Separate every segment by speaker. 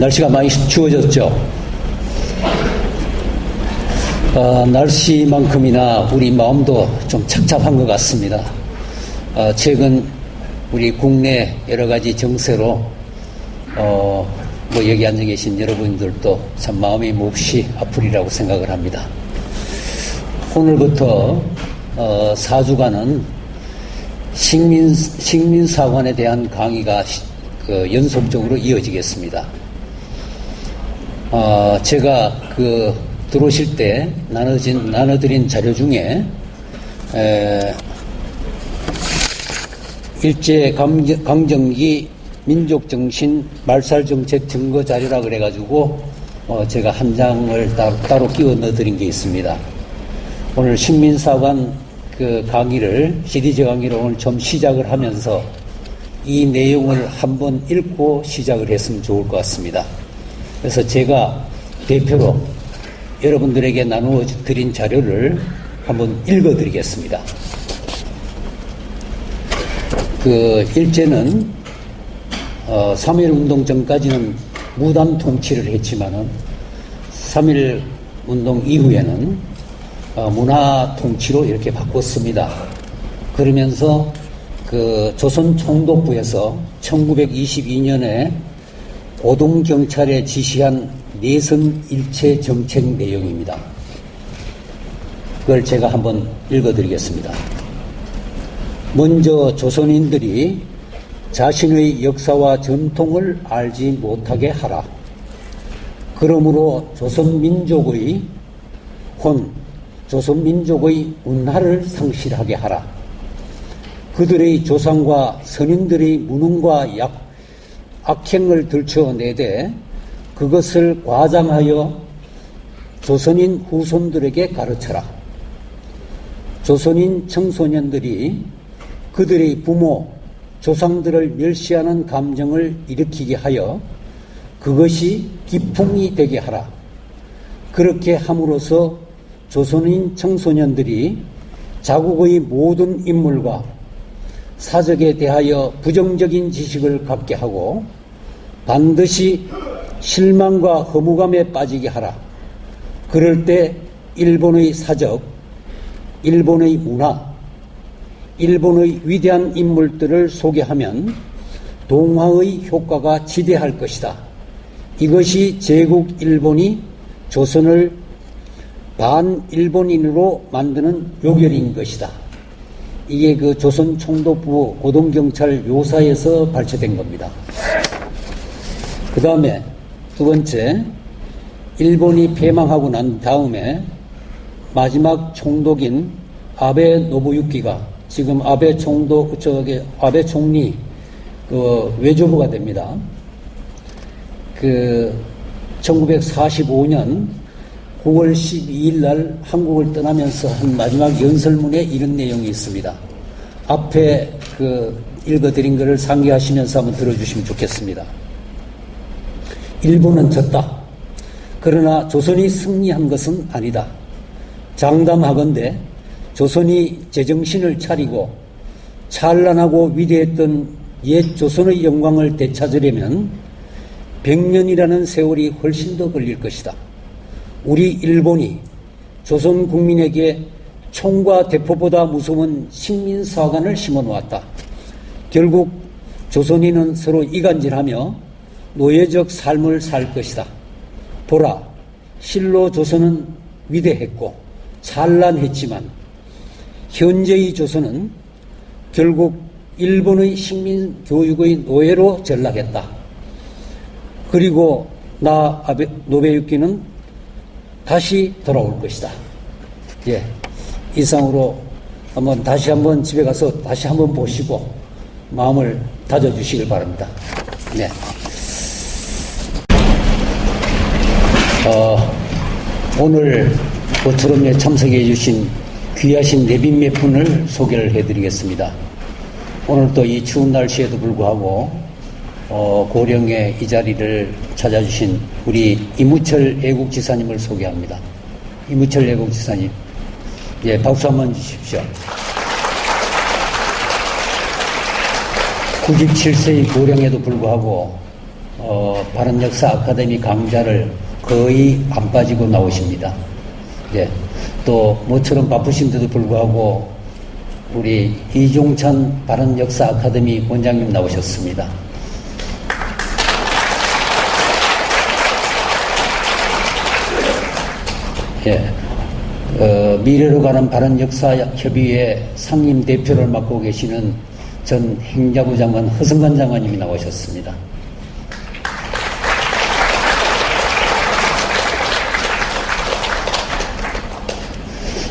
Speaker 1: 날씨가 많이 추워졌죠. 날씨만큼이나 우리 마음도 좀 착잡한 것 같습니다. 최근 우리 국내 여러 가지 정세로 여기 앉아 계신 여러분들도 참 마음이 몹시 아프리라고 생각을 합니다. 오늘부터 4주간은 식민사관에 대한 강의가 연속적으로 이어지겠습니다. 제가 들어오실 때 나눠드린 자료 중에 일제강점기 민족정신 말살정책 증거자료라 그래가지고 제가 한 장을 따로 끼워 넣어드린 게 있습니다. 오늘 식민사관 강의를 시리즈 강의를 오늘 좀 시작을 하면서 이 내용을 한번 읽고 시작을 했으면 좋을 것 같습니다. 그래서 제가 대표로 여러분들에게 나누어 드린 자료를 한번 읽어 드리겠습니다. 일제는 3.1운동 전까지는 무단 통치를 했지만은 3.1운동 이후에는 문화 통치로 이렇게 바꿨습니다. 그러면서 조선총독부에서 1922년에 고동경찰에 지시한 내선일체 정책 내용입니다. 그걸 제가 한번 읽어드리겠습니다. 먼저 조선인들이 자신의 역사와 전통을 알지 못하게 하라. 그러므로 조선민족의 운하를 상실하게 하라. 그들의 조상과 선인들의 무능과 악행을 들춰내되 그것을 과장하여 조선인 후손들에게 가르쳐라. 조선인 청소년들이 그들의 부모, 조상들을 멸시하는 감정을 일으키게 하여 그것이 기풍이 되게 하라. 그렇게 함으로써 조선인 청소년들이 자국의 모든 인물과 사적에 대하여 부정적인 지식을 갖게 하고 반드시 실망과 허무감에 빠지게 하라. 그럴 때 일본의 사적, 일본의 문화, 일본의 위대한 인물들을 소개하면 동화의 효과가 지대할 것이다. 이것이 제국 일본이 조선을 반일본인으로 만드는 요결인 것이다. 이게 조선 총독부 고동경찰 요사에서 발췌된 겁니다. 그 다음에 두 번째, 일본이 패망하고 난 다음에 마지막 총독인 아베 노부유키가 지금 아베 총리 외교부가 됩니다. 1945년 9월 12일 날 한국을 떠나면서 한 마지막 연설문에 이런 내용이 있습니다. 앞에 읽어드린 것을 상기하시면서 한번 들어주시면 좋겠습니다. 일본은 졌다. 그러나 조선이 승리한 것은 아니다. 장담하건대 조선이 제정신을 차리고 찬란하고 위대했던 옛 조선의 영광을 되찾으려면 100년이라는 세월이 훨씬 더 걸릴 것이다. 우리 일본이 조선 국민에게 총과 대포보다 무서운 식민사관을 심어놓았다. 결국 조선인은 서로 이간질하며 노예적 삶을 살 것이다. 보라, 실로 조선은 위대했고 찬란했지만 현재의 조선은 결국 일본의 식민교육의 노예로 전락했다. 그리고 아베 노부유키는 다시 돌아올 것이다. 예, 이상으로 다시 한번 집에 가서 다시 한번 보시고 마음을 다져주시길 바랍니다. 네. 오늘 모처럼에 참석해 주신 귀하신 내빈 몇 분을 소개를 해드리겠습니다. 오늘 또 이 추운 날씨에도 불구하고 고령의 이 자리를 찾아주신 우리 이무철 애국지사님을 소개합니다. 이무철 애국지사님, 예, 박수 한번 주십시오. 97세의 고령에도 불구하고 바른역사 아카데미 강좌를 거의 안 빠지고 나오십니다. 예. 또 모처럼 바쁘신데도 불구하고 우리 이종찬 바른역사 아카데미 원장님 나오셨습니다. 예. 미래로 가는 바른역사협의회 상임 대표를 맡고 계시는 전 행자부 장관 허승관 장관님이 나오셨습니다.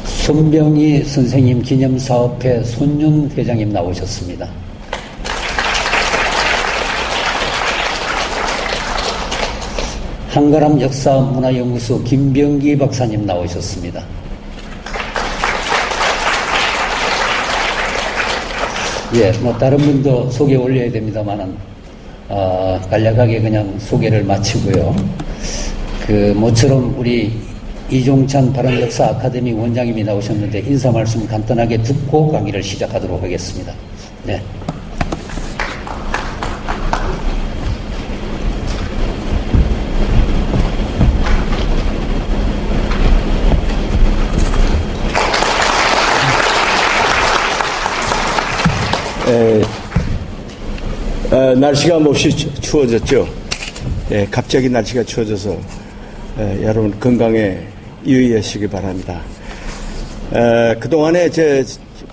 Speaker 1: 손병희 선생님 기념사업회 손윤 회장님 나오셨습니다. 한가람 역사문화연구소 김병기 박사님 나오셨습니다. 예, 다른 분도 소개 올려야 됩니다만은, 간략하게 그냥 소개를 마치고요. 모처럼 우리 이종찬 바른역사 아카데미 원장님이 나오셨는데 인사 말씀 간단하게 듣고 강의를 시작하도록 하겠습니다. 네.
Speaker 2: 날씨가 몹시 추워졌죠. 갑자기 날씨가 추워져서 여러분 건강에 유의하시기 바랍니다. 그동안에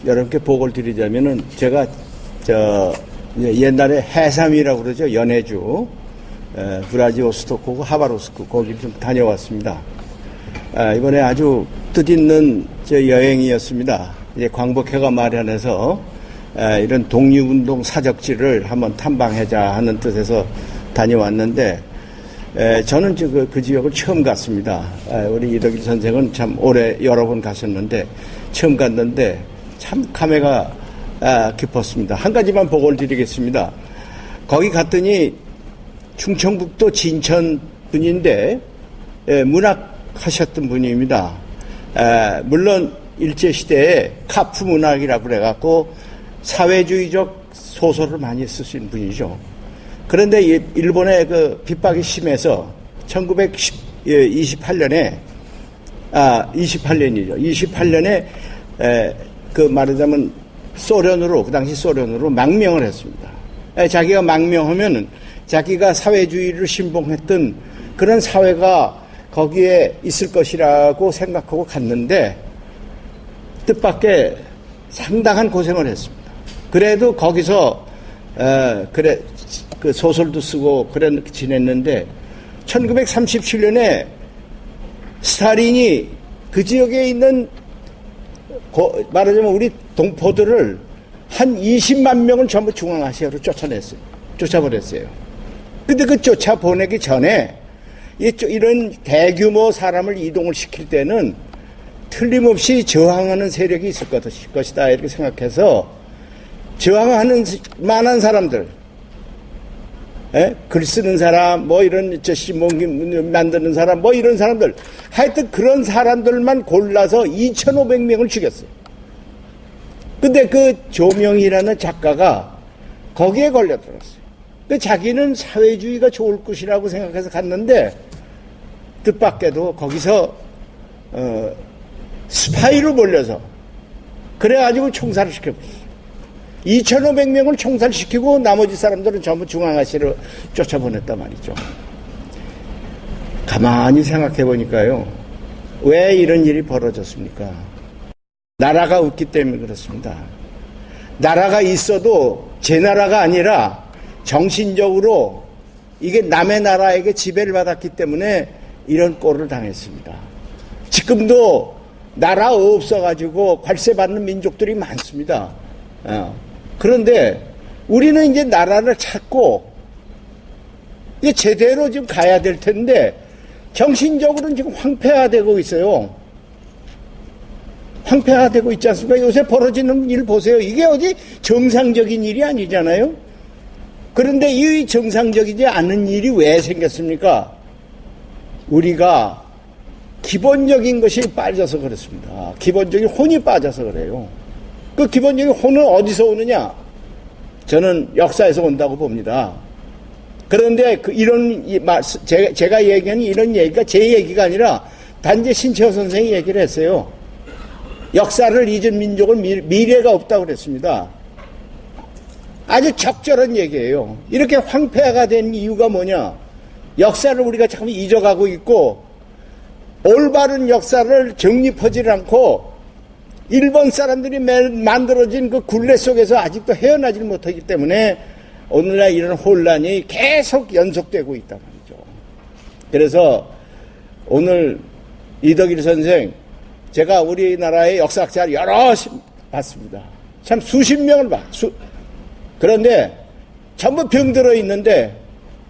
Speaker 2: 여러분께 보고를 드리자면은 제가 옛날에 해삼이라고 그러죠. 연해주 브라지오스토크하고 하바로스크 거기 좀 다녀왔습니다. 이번에 아주 뜻있는 여행이었습니다. 이제 광복회가 마련해서 이런 독립운동 사적지를 한번 탐방하자 하는 뜻에서 다녀왔는데 저는 그 지역을 처음 갔습니다. 우리 이덕일 선생은 참 오래 여러 번 가셨는데 처음 갔는데 참 감회가 깊었습니다. 한 가지만 보고를 드리겠습니다. 거기 갔더니 충청북도 진천 분인데 문학하셨던 분입니다. 물론 일제시대에 카프 문학이라고 그래갖고 사회주의적 소설을 많이 쓰신 분이죠. 그런데 일본의 핍박이 심해서 1928년에 28년에 말하자면 그 당시 소련으로 망명을 했습니다. 자기가 망명하면은 자기가 사회주의를 신봉했던 그런 사회가 거기에 있을 것이라고 생각하고 갔는데 뜻밖의 상당한 고생을 했습니다. 그래도 거기서 그 소설도 쓰고 그렇게 지냈는데 1937년에 스탈린이 그 지역에 있는 말하자면 우리 동포들을 한 20만 명을 전부 중앙아시아로 쫓아버렸어요. 근데 그 쫓아보내기 전에 이런 대규모 사람을 이동을 시킬 때는 틀림없이 저항하는 세력이 있을 것이다 이렇게 생각해서 저항하는 만한 사람들, 글 쓰는 사람, 이런 만드는 사람, 이런 사람들, 하여튼 그런 사람들만 골라서 2,500명을 죽였어요. 근데 그 조명이라는 작가가 거기에 걸려들었어요. 자기는 사회주의가 좋을 것이라고 생각해서 갔는데 뜻밖에도 거기서 스파이로 몰려서 그래가지고 총살을 시켜버렸어요. 2,500명을 총살시키고 나머지 사람들은 전부 중앙아시아로 쫓아보냈단 말이죠. 가만히 생각해 보니까요. 왜 이런 일이 벌어졌습니까? 나라가 없기 때문에 그렇습니다. 나라가 있어도 제 나라가 아니라 정신적으로 이게 남의 나라에게 지배를 받았기 때문에 이런 꼴을 당했습니다. 지금도 나라 없어가지고 관세받는 민족들이 많습니다. 그런데 우리는 이제 나라를 찾고 이게 제대로 지금 가야 될 텐데 정신적으로는 지금 황폐화되고 있어요. 황폐화되고 있지 않습니까? 요새 벌어지는 일 보세요. 이게 어디 정상적인 일이 아니잖아요. 그런데 이 정상적이지 않은 일이 왜 생겼습니까? 우리가 기본적인 것이 빠져서 그렇습니다. 기본적인 혼이 빠져서 그래요. 그 기본적인 혼은 어디서 오느냐? 저는 역사에서 온다고 봅니다. 그런데 제가 얘기하는 이런 얘기가 제 얘기가 아니라 단지 신채호 선생이 얘기를 했어요. 역사를 잊은 민족은 미래가 없다고 그랬습니다. 아주 적절한 얘기예요. 이렇게 황폐화가 된 이유가 뭐냐? 역사를 우리가 자꾸 잊어가고 있고 올바른 역사를 정립하지 않고 일본 사람들이 만들어진 그 굴레 속에서 아직도 헤어나지 못하기 때문에 오늘날 이런 혼란이 계속 연속되고 있단 말이죠. 그래서 오늘 이덕일 선생, 제가 우리나라의 역사학자를 여러 봤습니다. 참 수십 명을 그런데 전부 병들어 있는데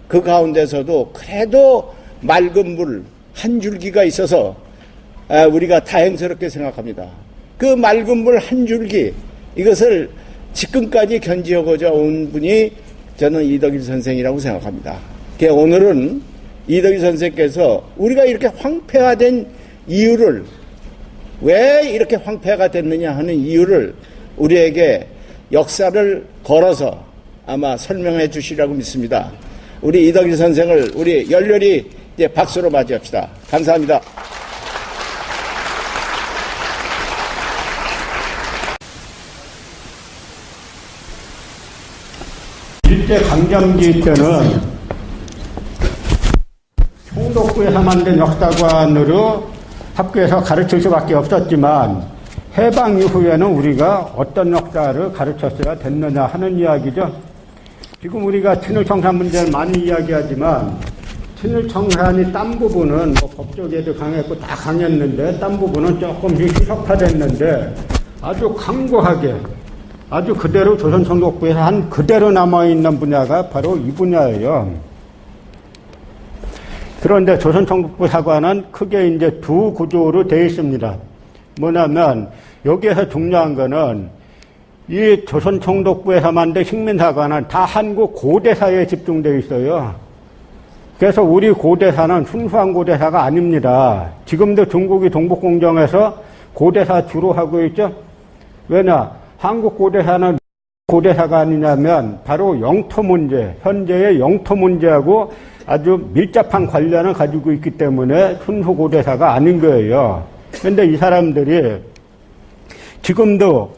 Speaker 2: 그 가운데서도 그래도 맑은 물 한 줄기가 있어서 우리가 다행스럽게 생각합니다. 그 맑은 물 한 줄기, 이것을 지금까지 견지하고자 온 분이 저는 이덕일 선생이라고 생각합니다. 오늘은 이덕일 선생께서 우리가 이렇게 황폐화된 이유를, 왜 이렇게 황폐화가 됐느냐 하는 이유를 우리에게 역사를 걸어서 아마 설명해 주시라고 믿습니다. 우리 이덕일 선생을 우리 열렬히 이제 박수로 맞이합시다. 감사합니다.
Speaker 3: 일제강점기 때는 총독부에서 만든 역사관으로 학교에서 가르칠 수밖에 없었지만 해방 이후에는 우리가 어떤 역사를 가르쳤어야 됐느냐 하는 이야기죠. 지금 우리가 친일청산 문제를 많이 이야기하지만 친일청산이 딴 부분은 법조계도 강했고 다 강했는데 딴 부분은 조금씩 희석화됐는데 아주 강고하게 아주 그대로 조선총독부에서 한 그대로 남아있는 분야가 바로 이 분야예요. 그런데 조선총독부 사관은 크게 이제 두 구조로 되어 있습니다. 뭐냐면 여기에서 중요한 거는 이 조선총독부에서 만든 식민사관은 다 한국 고대사에 집중되어 있어요. 그래서 우리 고대사는 순수한 고대사가 아닙니다. 지금도 중국이 동북공정에서 고대사 주로 하고 있죠. 왜냐? 한국 고대사는 고대사가 아니냐면 바로 영토 문제, 현재의 영토 문제하고 아주 밀접한 관련을 가지고 있기 때문에 순수 고대사가 아닌 거예요. 그런데 이 사람들이 지금도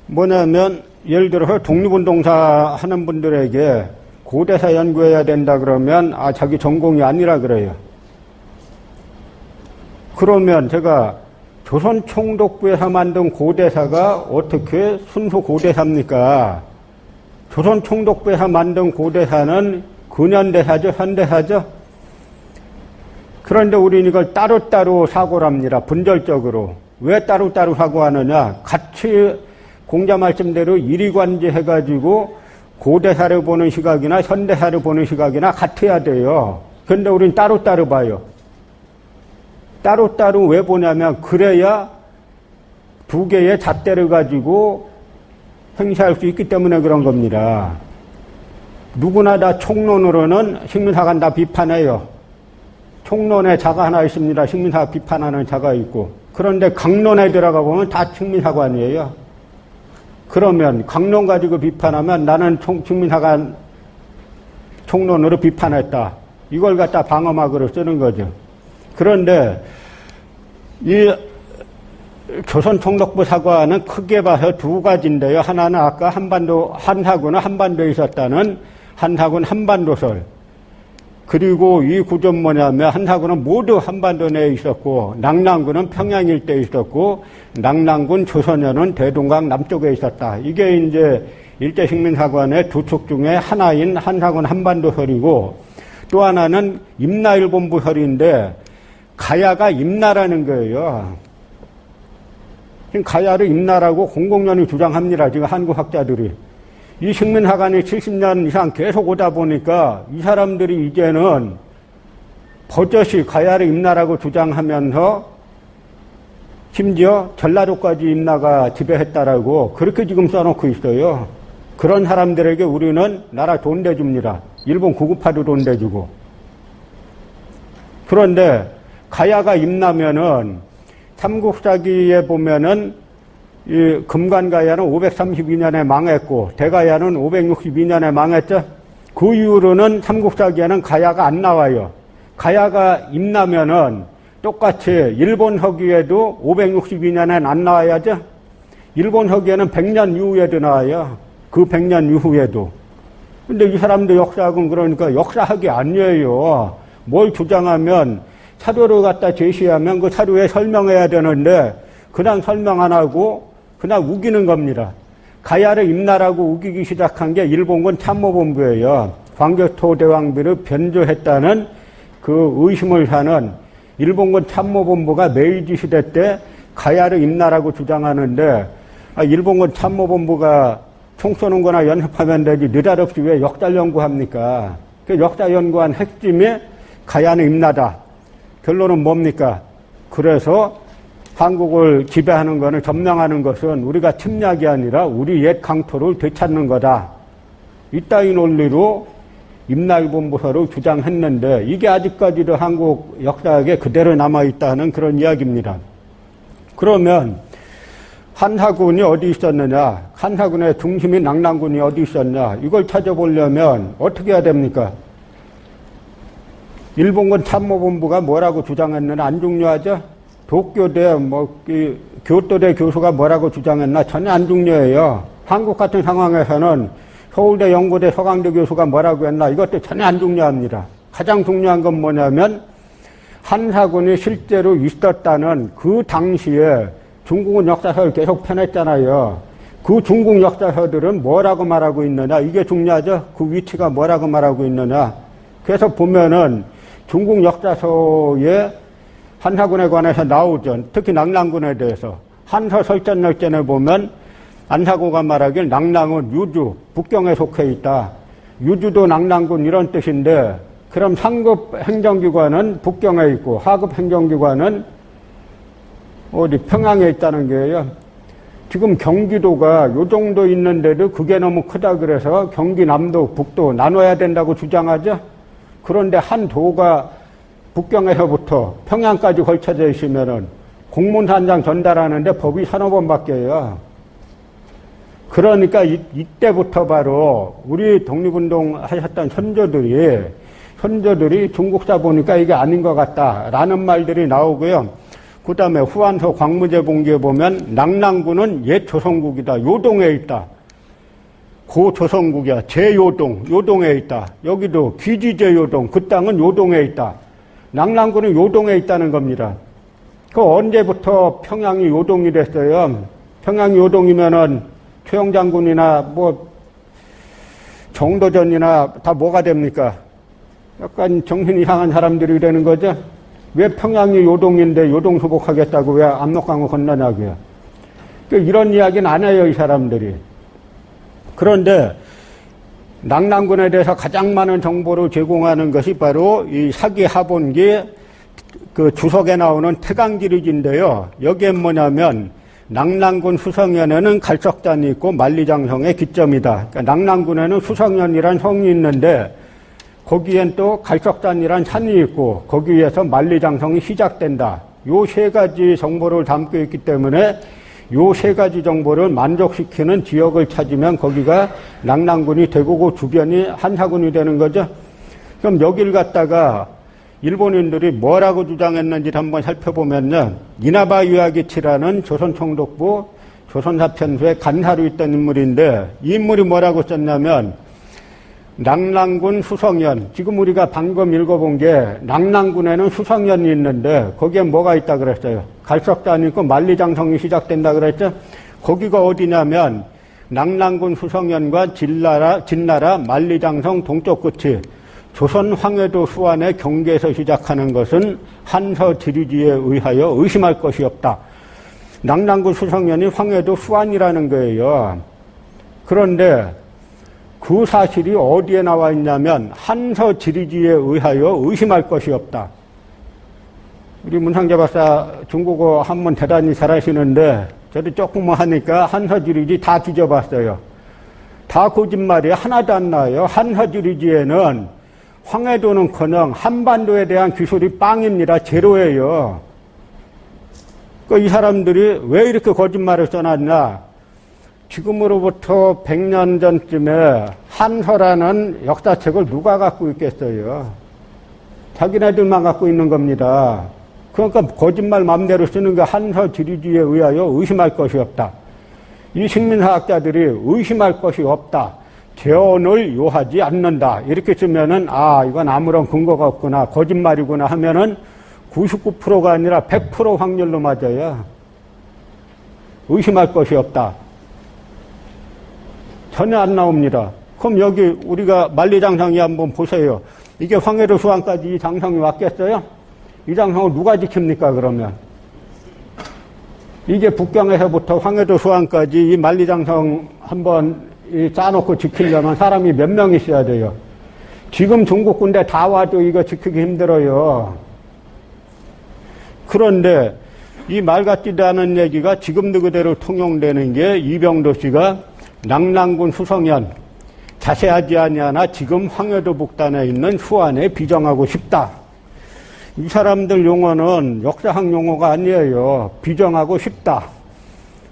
Speaker 3: 뭐냐면 예를 들어서 독립운동사 하는 분들에게 고대사 연구해야 된다 그러면 자기 전공이 아니라 그래요. 그러면 제가 조선총독부에서 만든 고대사가 어떻게 순수 고대사입니까? 조선총독부에서 만든 고대사는 근현대사죠, 현대사죠. 그런데 우리는 이걸 따로따로 사고를 합니다. 분절적으로. 왜 따로따로 사고하느냐? 같이 공자 말씀대로 이리관지 해가지고 고대사를 보는 시각이나 현대사를 보는 시각이나 같아야 돼요. 그런데 우리는 따로따로 봐요. 따로따로 왜 보냐면 그래야 두 개의 잣대를 가지고 행사할 수 있기 때문에 그런 겁니다. 누구나 다 총론으로는 식민사관 다 비판해요. 총론에 자가 하나 있습니다. 식민사 비판하는 자가 있고. 그런데 강론에 들어가 보면 다 식민사관이에요. 그러면 강론 가지고 비판하면 나는 식민사관 총론으로 비판했다. 이걸 갖다 방어막으로 쓰는 거죠. 그런데 이 조선총독부 사관은 크게 봐서 두 가지인데요. 하나는 아까 한사군은 한반도에 있었다는 한사군 한반도설. 그리고 이 구조는 뭐냐면 한사군은 모두 한반도 내에 있었고 낙랑군은 평양 일대에 있었고 낙랑군 조선현은 대동강 남쪽에 있었다. 이게 이제 일제식민사관의 두 축 중에 하나인 한사군 한반도설이고 또 하나는 임나일본부설인데 가야가 임나라는 거예요. 지금 가야를 임나라고 공공연히 주장합니다. 지금 한국 학자들이. 이 식민사관이 70년 이상 계속 오다 보니까 이 사람들이 이제는 버젓이 가야를 임나라고 주장하면서 심지어 전라도까지 임나가 지배했다라고 그렇게 지금 써놓고 있어요. 그런 사람들에게 우리는 나라 돈 대줍니다. 일본 구급파도 돈 대주고. 그런데 가야가 임나면은 삼국사기에 보면은 이 금관가야는 532년에 망했고 대가야는 562년에 망했죠. 그 이후로는 삼국사기에는 가야가 안 나와요. 가야가 임나면은 똑같이 일본 서기에도 562년엔 안 나와야죠. 일본 서기에는 100년 이후에도 나와요. 그 100년 이후에도. 근데 이 사람도 역사학은 그러니까 역사학이 아니에요. 뭘 주장하면 사료를 갖다 제시하면 그 사료에 설명해야 되는데 그냥 설명 안 하고 그냥 우기는 겁니다. 가야를 임나라고 우기기 시작한 게 일본군 참모본부예요. 광개토 대왕비를 변조했다는 그 의심을 사는 일본군 참모본부가 메이지 시대 때 가야를 임나라고 주장하는데 일본군 참모본부가 총 쏘는 거나 연습하면 되지 느닷없이 왜 역사 연구합니까? 그 역사 연구한 핵심이 가야는 임나다. 결론은 뭡니까? 그래서 한국을 지배하는 것을 점령하는 것은 우리가 침략이 아니라 우리 옛 강토를 되찾는 거다. 이따위 논리로 임나일본부서를 주장했는데 이게 아직까지도 한국 역사학에 그대로 남아있다는 그런 이야기입니다. 그러면 한사군이 어디 있었느냐? 한사군의 중심인 낙랑군이 어디 있었냐? 이걸 찾아보려면 어떻게 해야 됩니까? 일본군 참모본부가 뭐라고 주장했느냐? 안 중요하죠? 도쿄대, 교토대 교수가 뭐라고 주장했나? 전혀 안 중요해요. 한국 같은 상황에서는 서울대, 연고대, 서강대 교수가 뭐라고 했나? 이것도 전혀 안 중요합니다. 가장 중요한 건 뭐냐면, 한사군이 실제로 있었다는 그 당시에 중국은 역사서를 계속 펴냈잖아요. 그 중국 역사서들은 뭐라고 말하고 있느냐? 이게 중요하죠? 그 위치가 뭐라고 말하고 있느냐? 그래서 보면은 중국 역사서에 한사군에 관해서 나오죠. 특히 낙랑군에 대해서. 한서 설전열전에 보면 안사고가 말하길 낙랑은 유주, 북경에 속해 있다. 유주도 낙랑군 이런 뜻인데 그럼 상급 행정기관은 북경에 있고 하급 행정기관은 어디 평양에 있다는 거예요. 지금 경기도가 요 정도 있는데도 그게 너무 크다 그래서 경기 남도, 북도 나눠야 된다고 주장하죠. 그런데 한 도가 북경에서부터 평양까지 걸쳐져 있으면은 공문서 한 장 전달하는데 법이 서너 번 바뀌어요. 그러니까 이때부터 바로 우리 독립운동 하셨던 선조들이 중국사 보니까 이게 아닌 것 같다라는 말들이 나오고요. 그 다음에 후한서 광무제봉기에 보면 낙랑군은 옛 조선국이다. 요동에 있다. 고 조선국이야. 요동에 있다. 여기도 귀지제요동, 그 땅은 요동에 있다. 낙랑군은 요동에 있다는 겁니다. 그 언제부터 평양이 요동이 됐어요? 평양이 요동이면은 최영장군이나 정도전이나 다 뭐가 됩니까? 약간 정신 이상한 사람들이 되는 거죠? 왜 평양이 요동인데 요동 수복하겠다고 왜 압록강을 건너냐고요? 이런 이야기는 안 해요, 이 사람들이. 그런데 낙랑군에 대해서 가장 많은 정보를 제공하는 것이 바로 이 사기 하본기 그 주석에 나오는 태강지리지인데요. 여기에 뭐냐면 낙랑군 수성현에는 갈석단이 있고 만리장성의 기점이다. 그러니까 낙랑군에는 수성현이란 성이 있는데 거기엔 또 갈석단이란 산이 있고 거기에서 만리장성이 시작된다. 요 세 가지 정보를 담고 있기 때문에 요 세 가지 정보를 만족시키는 지역을 찾으면 거기가 낙랑군이 되고 그 주변이 한사군이 되는 거죠. 그럼 여길 갖다가 일본인들이 뭐라고 주장했는지를 한번 살펴보면요. 이나바 유아기치라는 조선총독부 조선사편수의 간사로 있던 인물인데 이 인물이 뭐라고 썼냐면 낙랑군 수성현, 지금 우리가 방금 읽어본 게 낙랑군에는 수성현이 있는데 거기에 뭐가 있다 그랬어요? 갈석단이 있고 만리장성이 시작된다 그랬죠? 거기가 어디냐면 낙랑군 수성현과 진나라 만리장성 동쪽 끝이 조선 황해도 수안의 경계에서 시작하는 것은 한서 지리지에 의하여 의심할 것이 없다. 낙랑군 수성현이 황해도 수안이라는 거예요. 그런데 그 사실이 어디에 나와 있냐면 한서 지리지에 의하여 의심할 것이 없다. 우리 문상재 박사 중국어 한문 대단히 잘하시는데 저도 조금 하니까 한서 지리지 다 뒤져봤어요. 다 거짓말이 하나도 안 나와요. 한서 지리지에는 황해도는커녕 한반도에 대한 기술이 빵입니다. 제로예요. 이 사람들이 왜 이렇게 거짓말을 써놨냐? 지금으로부터 100년 전쯤에 한서라는 역사책을 누가 갖고 있겠어요? 자기네들만 갖고 있는 겁니다. 그러니까 거짓말 맘대로 쓰는 게 한서 지리주의에 의하여 의심할 것이 없다. 이 식민사학자들이 의심할 것이 없다. 재언을 요하지 않는다. 이렇게 쓰면은, 이건 아무런 근거가 없구나. 거짓말이구나 하면은 99%가 아니라 100% 확률로 맞아요. 의심할 것이 없다. 전혀 안 나옵니다. 그럼 여기 우리가 만리장성이 한번 보세요. 이게 황해도 수안까지 이 장성이 왔겠어요? 이 장성을 누가 지킵니까, 그러면? 이게 북경에서부터 황해도 수안까지 이 만리장성 한번 짜놓고 지키려면 사람이 몇 명 있어야 돼요? 지금 중국 군대 다 와도 이거 지키기 힘들어요. 그런데 이 말 같지도 않은 얘기가 지금도 그대로 통용되는 게 이병도 씨가 낙랑군 수성현 자세하지 아니하나 지금 황해도 북단에 있는 수안에 비정하고 싶다. 이 사람들 용어는 역사학 용어가 아니에요. 비정하고 싶다.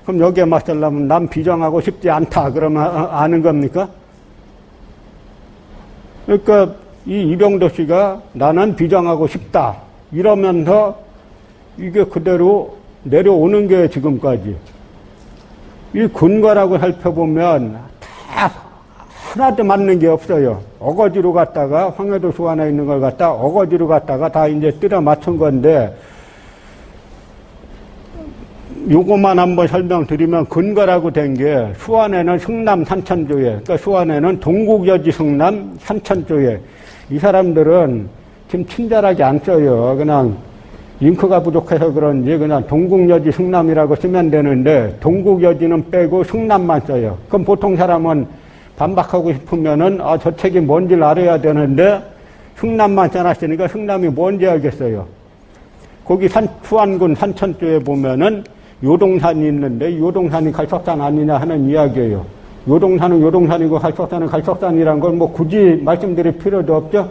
Speaker 3: 그럼 여기에 맞서려면 난 비정하고 싶지 않다. 그러면 아는 겁니까? 그러니까 이 이병도 씨가 나는 비정하고 싶다. 이러면서 이게 그대로 내려오는 게 지금까지. 이 근거라고 살펴보면 다 하나도 맞는 게 없어요. 어거지로 갔다가 황해도 수안에 있는 걸 갖다 어거지로 갔다가 다 이제 뜯어 맞춘 건데, 요것만 한번 설명드리면 근거라고 된 게 수안에는 승남 산천조예, 그러니까 수안에는 동국여지 승남 산천조예. 이 사람들은 지금 친절하게 안 써요. 그냥 잉크가 부족해서 그런지 그냥 동국여지 승남이라고 쓰면 되는데 동국여지는 빼고 승남만 써요. 그럼 보통 사람은 반박하고 싶으면은 저 책이 뭔지를 알아야 되는데 승남만 써놨으니까 승남이 뭔지 알겠어요. 거기 수안군 산천조에 보면은 요동산이 있는데 요동산이 갈석산 아니냐 하는 이야기예요. 요동산은 요동산이고 갈석산은 갈석산이란 걸 뭐 굳이 말씀드릴 필요도 없죠.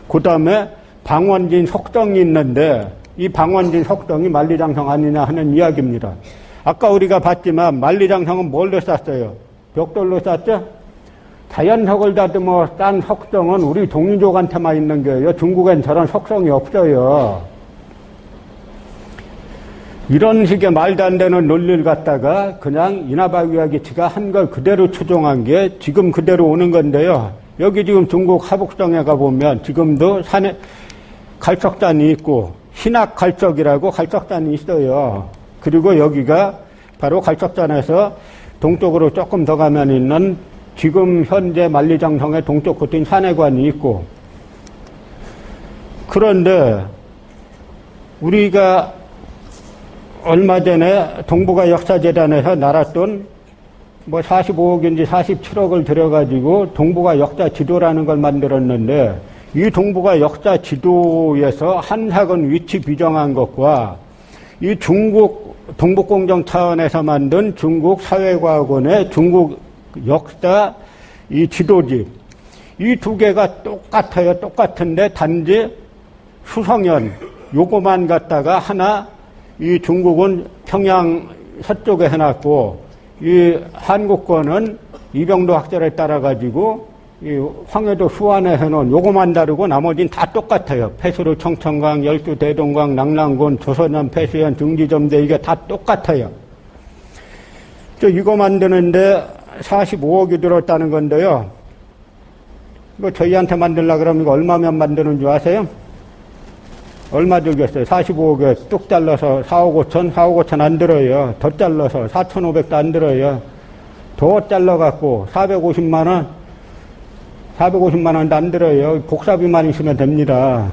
Speaker 3: 그 다음에 방원진 석덩이 있는데 이 방원진 석덩이 만리장성 아니냐 하는 이야기입니다. 아까 우리가 봤지만 만리장성은 뭘로 쌌어요? 벽돌로 쌌죠? 자연석을 다듬어 싼 석성은 우리 동민족한테만 있는 거예요. 중국엔 저런 석성이 없어요. 이런 식의 말도 안 되는 논리를 갖다가 그냥 이나바위아기치가 한 걸 그대로 추종한 게 지금 그대로 오는 건데요. 여기 지금 중국 하북성에 가보면 지금도 산에 갈석산이 있고 신학갈석이라고 갈석산이 있어요. 그리고 여기가 바로 갈석산에서 동쪽으로 조금 더 가면 있는 지금 현재 만리장성의 동쪽 끝인 산해관이 있고, 그런데 우리가 얼마 전에 동북아 역사재단에서 날았던 45억인지 47억을 들여가지고 동북아 역사 지도라는 걸 만들었는데, 이 동북아 역사 지도에서 한사건 위치 비정한 것과 이 중국 동북공정 차원에서 만든 중국 사회과학원의 중국 역사 이 지도집, 이 두 개가 똑같아요. 똑같은데 단지 수성현 요거만 갖다가 하나 이 중국은 평양 서쪽에 해놨고 이 한국 거는 이병도 학설에 따라 가지고 이 황해도 수안에 해놓은 요거만 다르고 나머지는 다 똑같아요. 폐수로 청천강, 열두 대동강, 낙랑군, 조선현, 폐수현, 중지점대 이게 다 똑같아요. 이거 만드는데 45억이 들었다는 건데요. 이거 저희한테 만들려고 그러면 이거 얼마면 만드는 줄 아세요? 얼마 들겠어요? 45억에 뚝 잘라서 4억 5천, 4억 5천 안 들어요. 더 잘라서 4,500도 안 들어요. 더 잘라갖고 450만원, 450만원도 안 들어요. 복사비만 있으면 됩니다.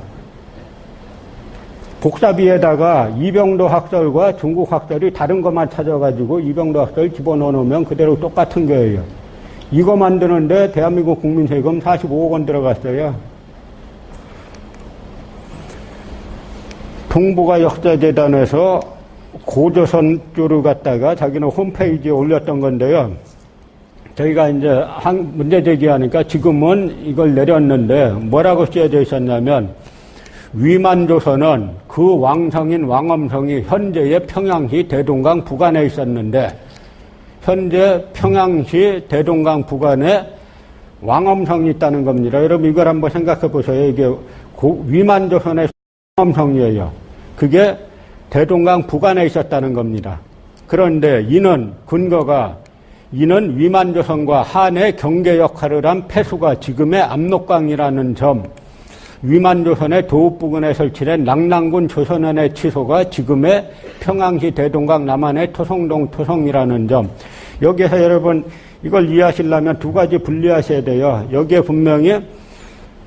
Speaker 3: 복사비에다가 이병도 학설과 중국 학설이 다른 것만 찾아가지고 이병도 학설 집어넣어 놓으면 그대로 똑같은 거예요. 이거 만드는데 대한민국 국민 세금 45억 원 들어갔어요. 동북아 역사재단에서 고조선 조를 갖다가 자기는 홈페이지에 올렸던 건데요. 저희가 이제 문제 제기하니까 지금은 이걸 내렸는데 뭐라고 쓰여져 있었냐면, 위만조선은 그 왕성인 왕엄성이 현재의 평양시 대동강 북안에 있었는데, 현재 평양시 대동강 북안에 왕엄성이 있다는 겁니다. 여러분 이걸 한번 생각해 보세요. 이게 위만조선의 왕엄성이에요. 그게 대동강 북안에 있었다는 겁니다. 그런데 이는 위만조선과 한의 경계 역할을 한 폐수가 지금의 압록강이라는 점, 위만조선의 도읍 부근에 설치된 낙랑군 조선현의 취소가 지금의 평양시 대동강 남한의 토성동 토성이라는 점. 여기에서 여러분 이걸 이해하시려면 두 가지 분리하셔야 돼요. 여기에 분명히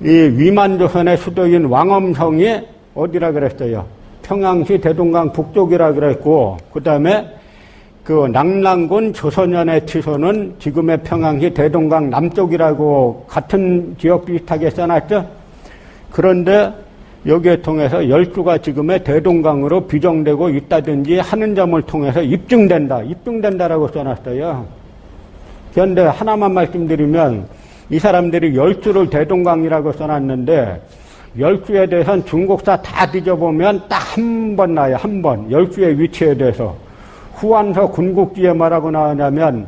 Speaker 3: 이 위만조선의 수도인 왕엄성이 어디라 그랬어요? 평양시 대동강 북쪽이라 그랬고, 그 다음에 그 낙랑군 조선현의 취소는 지금의 평양시 대동강 남쪽이라고 같은 지역 비슷하게 써놨죠? 그런데 여기에 통해서 열주가 지금의 대동강으로 비정되고 있다든지 하는 점을 통해서 입증된다라고 써놨어요. 그런데 하나만 말씀드리면 이 사람들이 열주를 대동강이라고 써놨는데 열주에 대해서는 중국사 다 뒤져보면 딱 한 번 나와요. 한 번. 열주의 위치에 대해서. 후한서 군국지에 뭐라고 나오냐면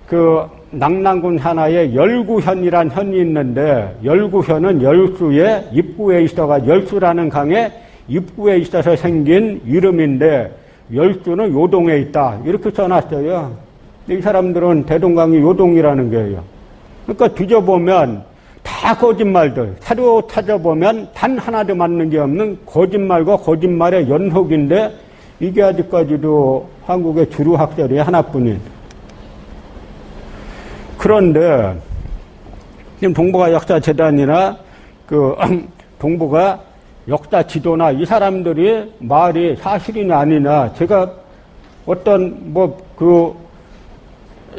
Speaker 3: 그 낙랑군 하나에 열구현이란 현이 있는데 열구현은 열수의 입구에 있어가 열수라는 강의 입구에 있어서 생긴 이름인데 열수는 요동에 있다. 이렇게 써놨어요. 이 사람들은 대동강이 요동이라는 거예요. 그러니까 뒤져보면 다 거짓말들. 사료 찾아보면 단 하나도 맞는 게 없는 거짓말과 거짓말의 연속인데 이게 아직까지도 한국의 주류 학설이 하나뿐인. 그런데 지금 동북아 역사재단이나 그 동북아 역사 지도나 이 사람들이 말이 사실이냐 아니냐 제가 어떤 그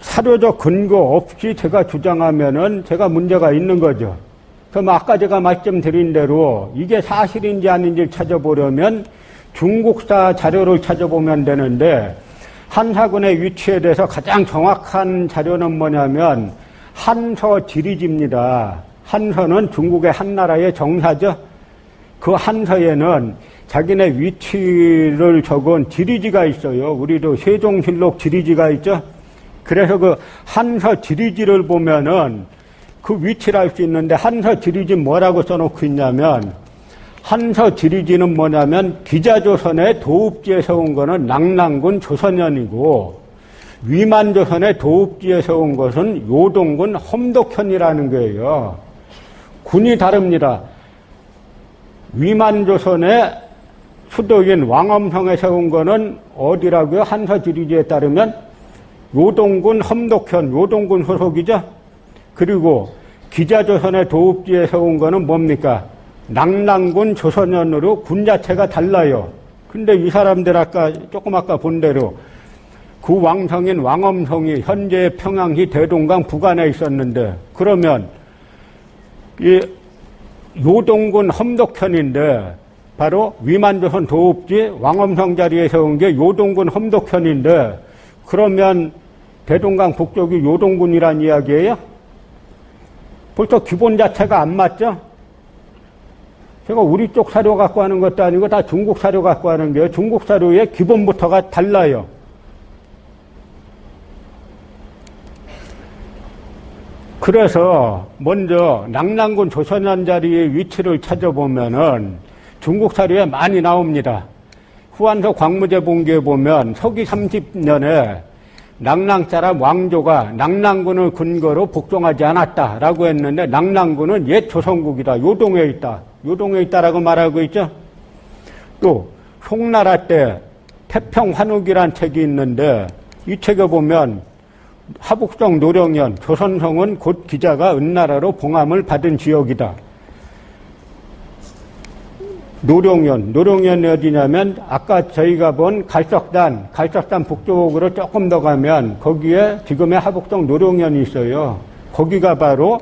Speaker 3: 사료적 근거 없이 제가 주장하면은 제가 문제가 있는 거죠. 그럼 아까 제가 말씀드린 대로 이게 사실인지 아닌지 찾아보려면 중국사 자료를 찾아보면 되는데 한사군의 위치에 대해서 가장 정확한 자료는 뭐냐면 한서 지리지입니다. 한서는 중국의 한나라의 정사죠. 그 한서에는 자기네 위치를 적은 지리지가 있어요. 우리도 세종실록 지리지가 있죠. 그래서 그 한서 지리지를 보면은 그 위치를 알 수 있는데 한서 지리지 뭐라고 써놓고 있냐면 한서 지리지는 뭐냐면 기자조선의 도읍지에 세운 거는 낙랑군 조선현이고 위만조선의 도읍지에 세운 것은 요동군 험독현이라는 거예요. 군이 다릅니다. 위만조선의 수도인 왕엄성에 세운 거는 어디라고요? 한서 지리지에 따르면 요동군 험독현, 요동군 소속이죠. 그리고 기자조선의 도읍지에 세운 거는 뭡니까? 낙랑군 조선현으로 군 자체가 달라요. 근데 이 사람들 조금 아까 본 대로 그 왕성인 왕엄성이 현재 평양시 대동강 북안에 있었는데 그러면 이 요동군 험독현인데 바로 위만조선 도읍지 왕엄성 자리에 세운 게 요동군 험독현인데 그러면 대동강 북쪽이 요동군이란 이야기예요? 벌써 기본 자체가 안 맞죠? 제가 우리 쪽 사료 갖고 하는 것도 아니고 다 중국 사료 갖고 하는 게요. 중국 사료의 기본부터가 달라요. 그래서 먼저 낙랑군 조선현 자리의 위치를 찾아보면은 중국 사료에 많이 나옵니다. 후한서 광무제본기에 보면 서기 30년에 낙랑 사람 왕조가 낙랑군을 근거로 복종하지 않았다라고 했는데 낙랑군은 옛 조선국이다. 요동에 있다. 요동에 있다라고 말하고 있죠. 또 송나라 때 태평환욱이란 책이 있는데 이 책에 보면 하북성 노령현 조선성은 곧 기자가 은나라로 봉함을 받은 지역이다. 노령현이 어디냐면 아까 저희가 본 갈석단 북쪽으로 조금 더 가면 거기에 지금의 하북성 노령현이 있어요. 거기가 바로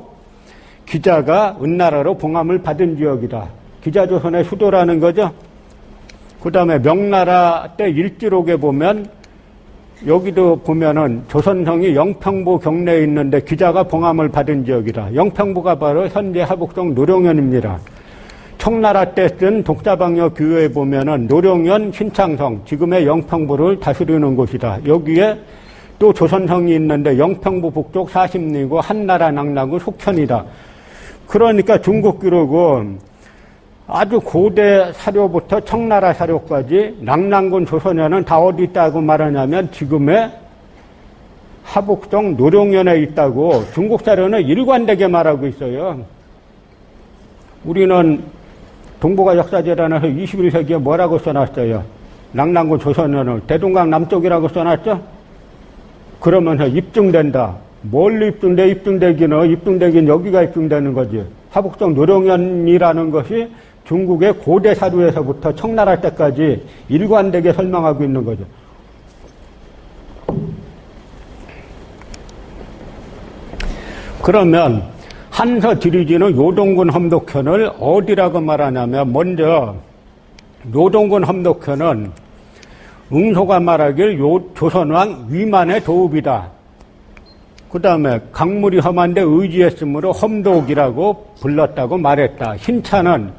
Speaker 3: 기자가 은나라로 봉함을 받은 지역이다. 기자조선의 수도라는 거죠. 그 다음에 명나라 때 일지록에 보면 여기도 보면은 조선성이 영평부 경내에 있는데 기자가 봉함을 받은 지역이다. 영평부가 바로 현재 하북성 노령현입니다. 청나라 때 쓴 독자방여 규요에 보면은 노령현 신창성, 지금의 영평부를 다스리는 곳이다. 여기에 또 조선성이 있는데 영평부 북쪽 40리고 한나라 낙랑군 속천이다. 그러니까 중국 기록은 아주 고대 사료부터 청나라 사료까지 낙랑군 조선현은 다 어디 있다고 말하냐면 지금의 하북동 노룡현에 있다고 중국 사료는 일관되게 말하고 있어요. 우리는 동북아 역사재단에서 21세기에 뭐라고 써놨어요? 낙랑군 조선현을 대동강 남쪽이라고 써놨죠? 그러면서 입증된다. 뭘로 입증돼? 입증되긴 여기가 입증되는 거지. 하북동 노룡현이라는 것이 중국의 고대 사료에서부터 청나라 때까지 일관되게 설명하고 있는 거죠. 그러면 한서 지리지는 요동군 함독현을 어디라고 말하냐면 먼저 요동군 함독현은 응소가 말하길 조선왕 위만의 도읍이다. 그 다음에 강물이 험한데 의지했으므로 험독이라고 불렀다고 말했다. 신차는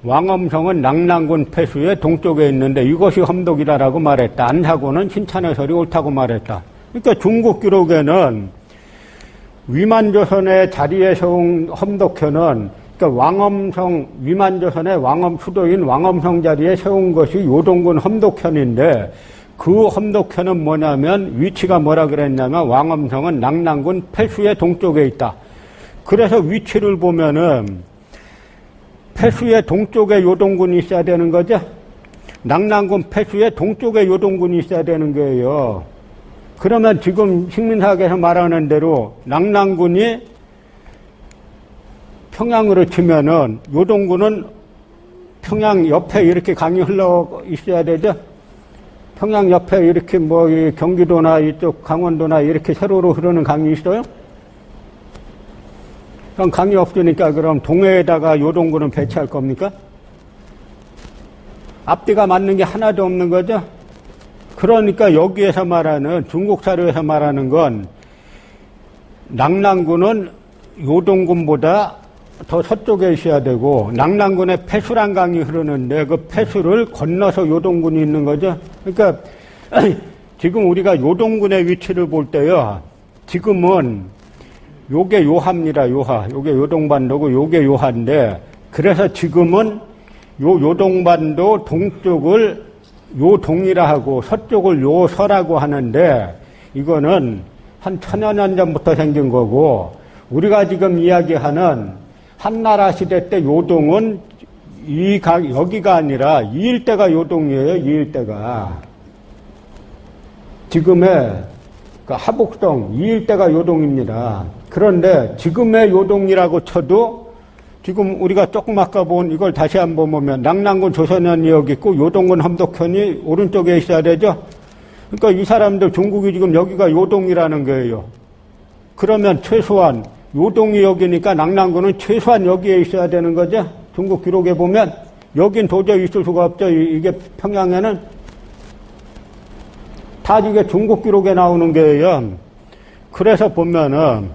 Speaker 3: 왕엄성은 낙랑군 폐수의 동쪽에 있는데 이것이 험독이다라고 말했다. 안사고는 신찬의 설이 옳다고 말했다. 그러니까 중국 기록에는 위만조선의 자리에 세운 험독현은 그러니까 왕엄성 위만조선의 왕엄 수도인 왕엄성 자리에 세운 것이 요동군 험독현인데 그 험독현은 뭐냐면 위치가 뭐라 그랬냐면 왕엄성은 낙랑군 폐수의 동쪽에 있다. 그래서 위치를 보면은 폐수의 동쪽에 요동군이 있어야 되는 거죠. 낙랑군 폐수의 동쪽에 요동군이 있어야 되는 거예요. 그러면 지금 식민사학에서 말하는 대로 낙랑군이 평양으로 치면은 요동군은 평양 옆에 이렇게 강이 흘러 있어야 되죠. 평양 옆에 이렇게 뭐 경기도나 이쪽 강원도나 이렇게 세로로 흐르는 강이 있어요? 그럼 강이 없으니까 그럼 동해에다가 요동군은 배치할 겁니까? 앞뒤가 맞는 게 하나도 없는 거죠? 그러니까 여기에서 말하는 중국 사료에서 말하는 건 낙랑군은 요동군보다 더 서쪽에 있어야 되고 낙랑군에 폐수란 강이 흐르는데 그 폐수를 건너서 요동군이 있는 거죠. 그러니까 지금 우리가 요동군의 위치를 볼 때요. 지금은 요게 요하입니다. 요하. 요게 요동반도고 요게 요하인데 그래서 지금은 요동반도 동쪽을 요동이라 하고 서쪽을 요서라고 하는데 이거는 한 1000여 년 전부터 생긴 거고 우리가 지금 이야기하는 한나라 시대 때 요동은 여기가 아니라 이 일대가 요동이에요. 이 일대가. 지금의 하북동 이 일대가 요동입니다. 그런데 지금의 요동이라고 쳐도 지금 우리가 조금 아까 본 이걸 다시 한번 보면 낙랑군 조선현이 여기 있고 요동군 함독현이 오른쪽에 있어야 되죠. 그러니까 이 사람들 중국이 지금 여기가 요동이라는 거예요. 그러면 최소한 요동이 여기니까 낙랑군은 최소한 여기에 있어야 되는 거죠. 중국 기록에 보면 여긴 도저히 있을 수가 없죠. 이게 평양에는 다 이게 중국 기록에 나오는 거예요. 그래서 보면은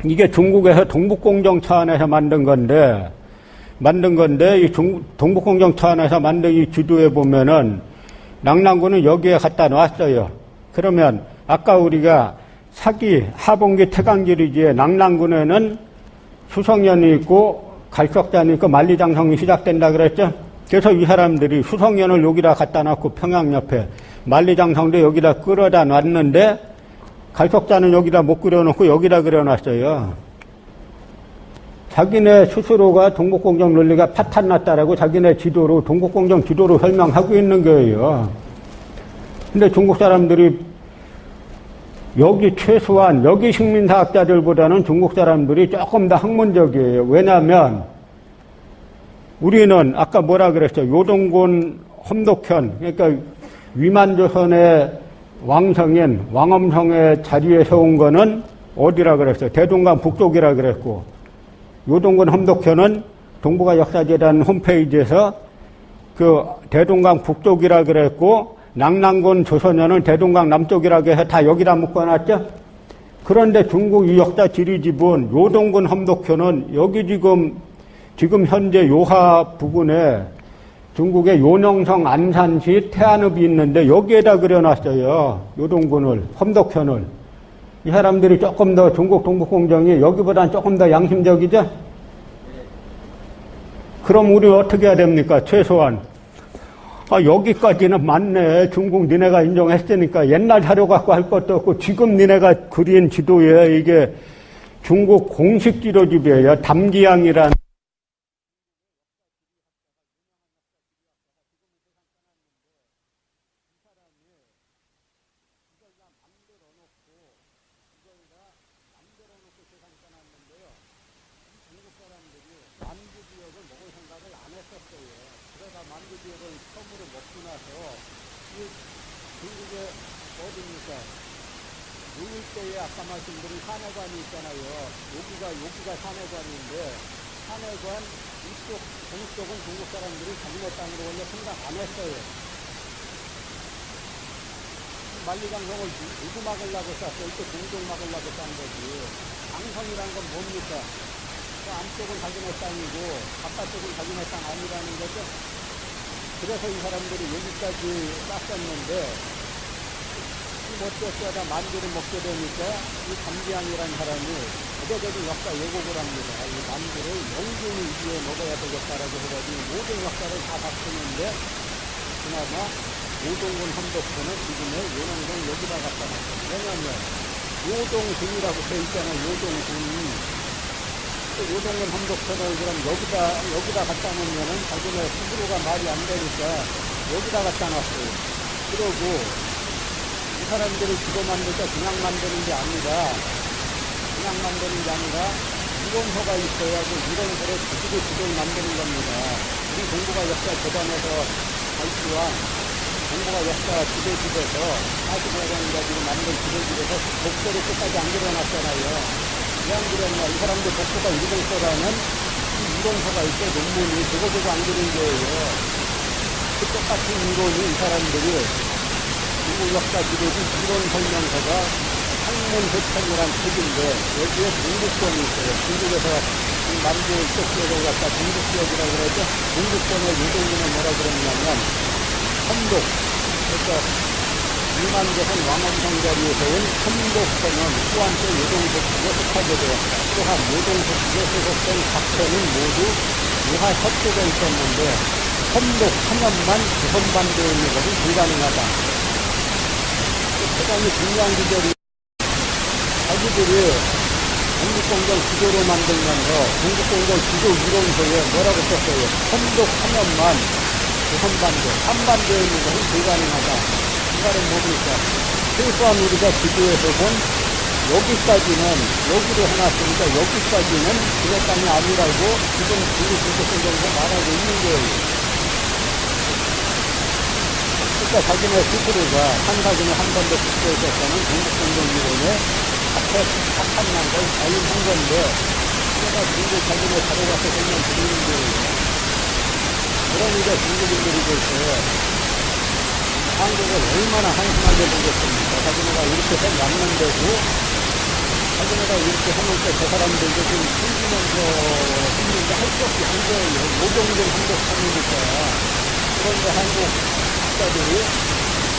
Speaker 3: 이게 중국에서 동북공정 차원에서 만든 건데 이 동북공정 차원에서 만든 이 지도에 보면은 낙랑군은 여기에 갖다 놨어요. 그러면 아까 우리가 사기, 하봉기, 태강지리지에 낙랑군에는 수성현이 있고 갈석단이 있고 만리장성이 시작된다 그랬죠. 그래서 이 사람들이 수성현을 여기다 갖다 놨고 평양 옆에 만리장성도 여기다 끌어다 놨는데 갈석단은 여기다 못 그려놓고 여기다 그려놨어요. 자기네 스스로가 동북공정 논리가 파탄났다라고 자기네 지도로 동북공정 지도로 설명하고 있는 거예요. 근데 중국 사람들이 여기 최소한 여기 식민사학자들보다는 중국 사람들이 조금 더 학문적이에요. 왜냐하면 우리는 아까 뭐라 그랬어요? 요동군 험독현 그러니까 위만조선의 왕성인 왕엄성의 자리에 세운 거는 어디라 그랬어요? 대동강 북쪽이라 그랬고 요동군 험독현은 동북아 역사재단 홈페이지에서 그 대동강 북쪽이라 그랬고 낙랑군 조선현은 대동강 남쪽이라고 해서 다 여기다 묶어놨죠? 그런데 중국 이 역사 지리집은 요동군 험독현은 여기 지금 현재 요하 부근에 중국의 요녕성 안산시 태안읍이 있는데 여기에다 그려놨어요. 요동군을, 험덕현을. 이 사람들이 조금 더 중국 동북공정이 여기보다는 조금 더 양심적이죠? 그럼 우리 어떻게 해야 됩니까? 최소한. 여기까지는 맞네. 중국 니네가 인정했으니까 옛날 자료 갖고 할 것도 없고 지금 니네가 그린 지도에 이게 중국 공식 지도집이에요. 담기양이라는
Speaker 4: 아까 말씀드린 산해관이 있잖아요. 여기가 산해관인데, 산해관 이쪽, 동쪽은 중국 사람들이 자기네 땅으로 원래 생각 안 했어요. 만리장성을 누구 막으려고 쐈어요? 이쪽 동쪽 막으려고 싼 거지. 장성이란 건 뭡니까? 그 안쪽은 자기네 땅이고, 바깥쪽은 자기네 땅 아니라는 거죠. 그래서 이 사람들이 여기까지 쌌었는데, 어쩌다 만두를 먹게 되니까 이 담기양이라는 사람이 대대적인 역사 왜곡을 합니다. 이 만두를 영준이 위에 먹어야 되겠다라고 해가지고 모든 역사를 다 바꾸는데 그나마 요동군 함덕천은 지금의 요동군 여기다 갖다 놨어요. 왜냐하면 요동군이라고 돼 있잖아요. 요동군 함덕천을 그럼 여기다 갖다 놓으면은 자기네 스스로가 말이 안 되니까 여기다 갖다 놨어요. 그러고 이 사람들이 지도 만들 때 그냥 만드는 게 아니라 이론서가 있어야지 이론서를 가지고 지도를 만드는 겁니다. 우리 공부가 역사 재단에서 발주한 공부가 역사 지도집에서 45년 가지고 만든 지도집에서 독서를 끝까지 안 그려놨잖아요. 왜 안 그렸나? 이 사람들 독서가 이론서라는 이 이론서가 있어 논문이 그거 보고 안 그린 거예요. 그 똑같은 이론이 이 사람들이 중국 역사 지도지 이론 설명서가 학문대천이란 책인데 여기에 동북권이 있어요. 중국에서 이 만주 이쪽 지역을 갖다 동북지역이라고 그러죠. 동북권의 요동군은 뭐라 그러냐면 선독, 그러니까 이만대선 왕엄성 자리에서 온 선독선은 후한때 요동석국에 속하게 되었다. 또한 요동석국에 소속된 각편은 모두 유하 협조가 있었는데 선독 3년만 조선반도에 있는 것은 불가능하다. 대단히 중요한 구절이 자기들이 동북공정 지도로 만들면서 동북공정 지도 이론서에 뭐라고 썼어요? 선독 3년만 조선반도, 한반도에 있는 것은 불가능하다. 이 말은 뭡니까? 최소한 우리가 지도에서 본 여기를 해놨으니까 여기까지는 그네 땅이 아니라고 지금 중국 동북공정에서 말하고 있는 거예요. 그러니까 자기네 스스로가 한사진이 한 번도 듣고 있었다는 동북공정이론에 합판난 걸 자인한 건데 그래서 중국 자기네 자료가서 설명 드리는 거예요. 그러니까 중국인들이 글쎄 한국을 얼마나 한심하게 보겠습니까? 자기네가 이렇게 해놨는데도 자기네가 이렇게 하면서 저 사람들도 좀 숨기면서 했는데 할 수 없이 한 거예요. 모종된 한국판이니까. 그런데 한국 학자들이